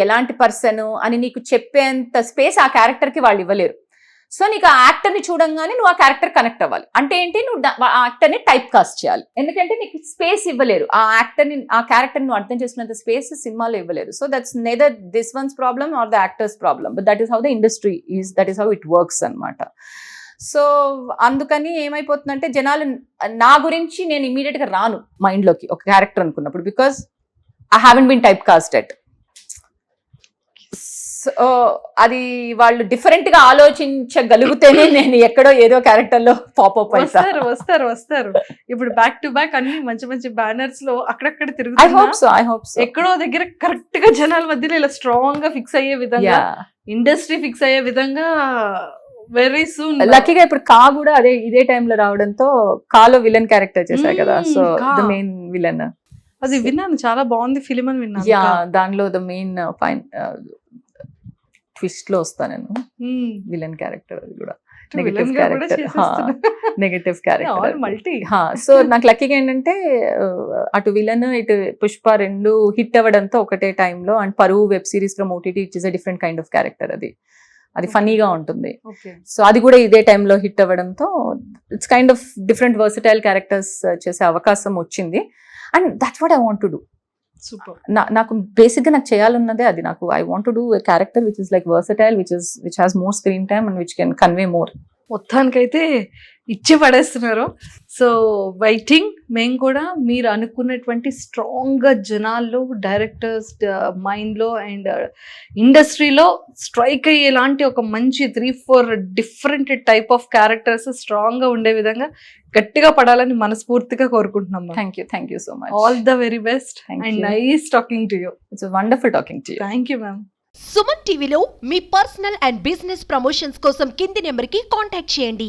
ఎలాంటి పర్సన్ అని నీకు చెప్పేంత స్పేస్ ఆ క్యారెక్టర్కి వాళ్ళు ఇవ్వలేరు. సో నీకు ఆ యాక్టర్ని చూడంగానే నువ్వు ఆ క్యారెక్టర్ కనెక్ట్ అవ్వాలి. అంటే ఏంటి, నువ్వు ఆ యాక్టర్ని టైప్ కాస్ట్ చేయాలి. ఎందుకంటే నీకు స్పేస్ ఇవ్వలేరు, ఆ యాక్టర్ని ఆ క్యారెక్టర్ని నువ్వు అర్థం చేసుకున్నంత స్పేస్ సినిమాలో ఇవ్వలేరు. So that's Nether this once problem or the actors problem, but that is how the industry is, that is how it works అనమాట. సో అందుకని ఏమైపోతుందంటే జనాలు నా గురించి నేను ఇమీడియట్ గా రాను మైండ్లోకి ఒక క్యారెక్టర్ అనుకున్నప్పుడు, because I haven't been typecasted. So అది వాళ్ళు డిఫరెంట్ గా ఆలోచించగలిగితేనే నేను ఎక్కడో ఏదో క్యారెక్టర్ లో పాపప్ వస్తారు వస్తారు వస్తారు. ఇప్పుడు బ్యాక్ టు బ్యాక్ అన్ని మంచి మంచి బ్యానర్స్ లో అక్కడక్కడ ఐ తిరుగుతున్నా హోప్ సో ఎక్కడో దగ్గర కరెక్ట్ గా జనాల మధ్యలో ఇలా స్ట్రాంగ్ గా ఫిక్స్ అయ్యే విధంగా, ఇండస్ట్రీ ఫిక్స్ అయ్యే విధంగా వెరీ సూన్. లక్కీగా ఇప్పుడు కా కూడా ఇదే టైంలో రావడంతో కాలో విలన్ క్యారెక్టర్ చేశారు కదా. సో ద మెయిన్ విలన్ అది విన్నాను, చాలా బాగుంది ఫిలిం అని విన్నాను. యా, దానిలో ద మెయిన్ ఫైన్ ట్విస్ట్ లో వస్తా నేను, విలన్ క్యారెక్టర్. అది కూడా negative character, negative character multi. So నాకు లక్కీగా ఏంటంటే అటు విలన్ ఇటు పుష్ప రెండు హిట్ అవ్వడంతో ఒకటే టైంలో, అండ్ పరువు web series from OTT it is a different kind of character. అది ఫనీగా ఉంటుంది. సో అది కూడా ఇదే టైంలో హిట్ అవ్వడంతో it's kind of different versatile characters చేసే అవకాశం వచ్చింది. And that's what I want to do. Super. నాకు బేసిక్ గా నాకు చేయాలన్నదే అది. నాకు I want to do a character which is like versatile, which has more screen time and which can convey more. మొత్తానికైతే ఇచ్చి పడేస్తున్నారు. So waiting. మేము కూడా మీరు అనుకున్నటువంటి స్ట్రాంగ్ గా జనాల్లో, డైరెక్టర్స్ మైండ్ లో అండ్ ఇండస్ట్రీలో స్ట్రైక్ అయ్యేలాంటి ఒక మంచి 3-4 different type of characters strong గా ఉండే విధంగా గట్టిగా పడాలని మనస్ఫూర్తిగా కోరుకుంటున్నాం. Thank you so much. All the very best and nice talking to you. It's wonderful talking to you. Thank you ma'am. Suman టీవీలో మీ పర్సనల్ అండ్ బిజినెస్ ప్రమోషన్స్ కోసం కింది నెంబర్కి కాంటాక్ట్ చేయండి.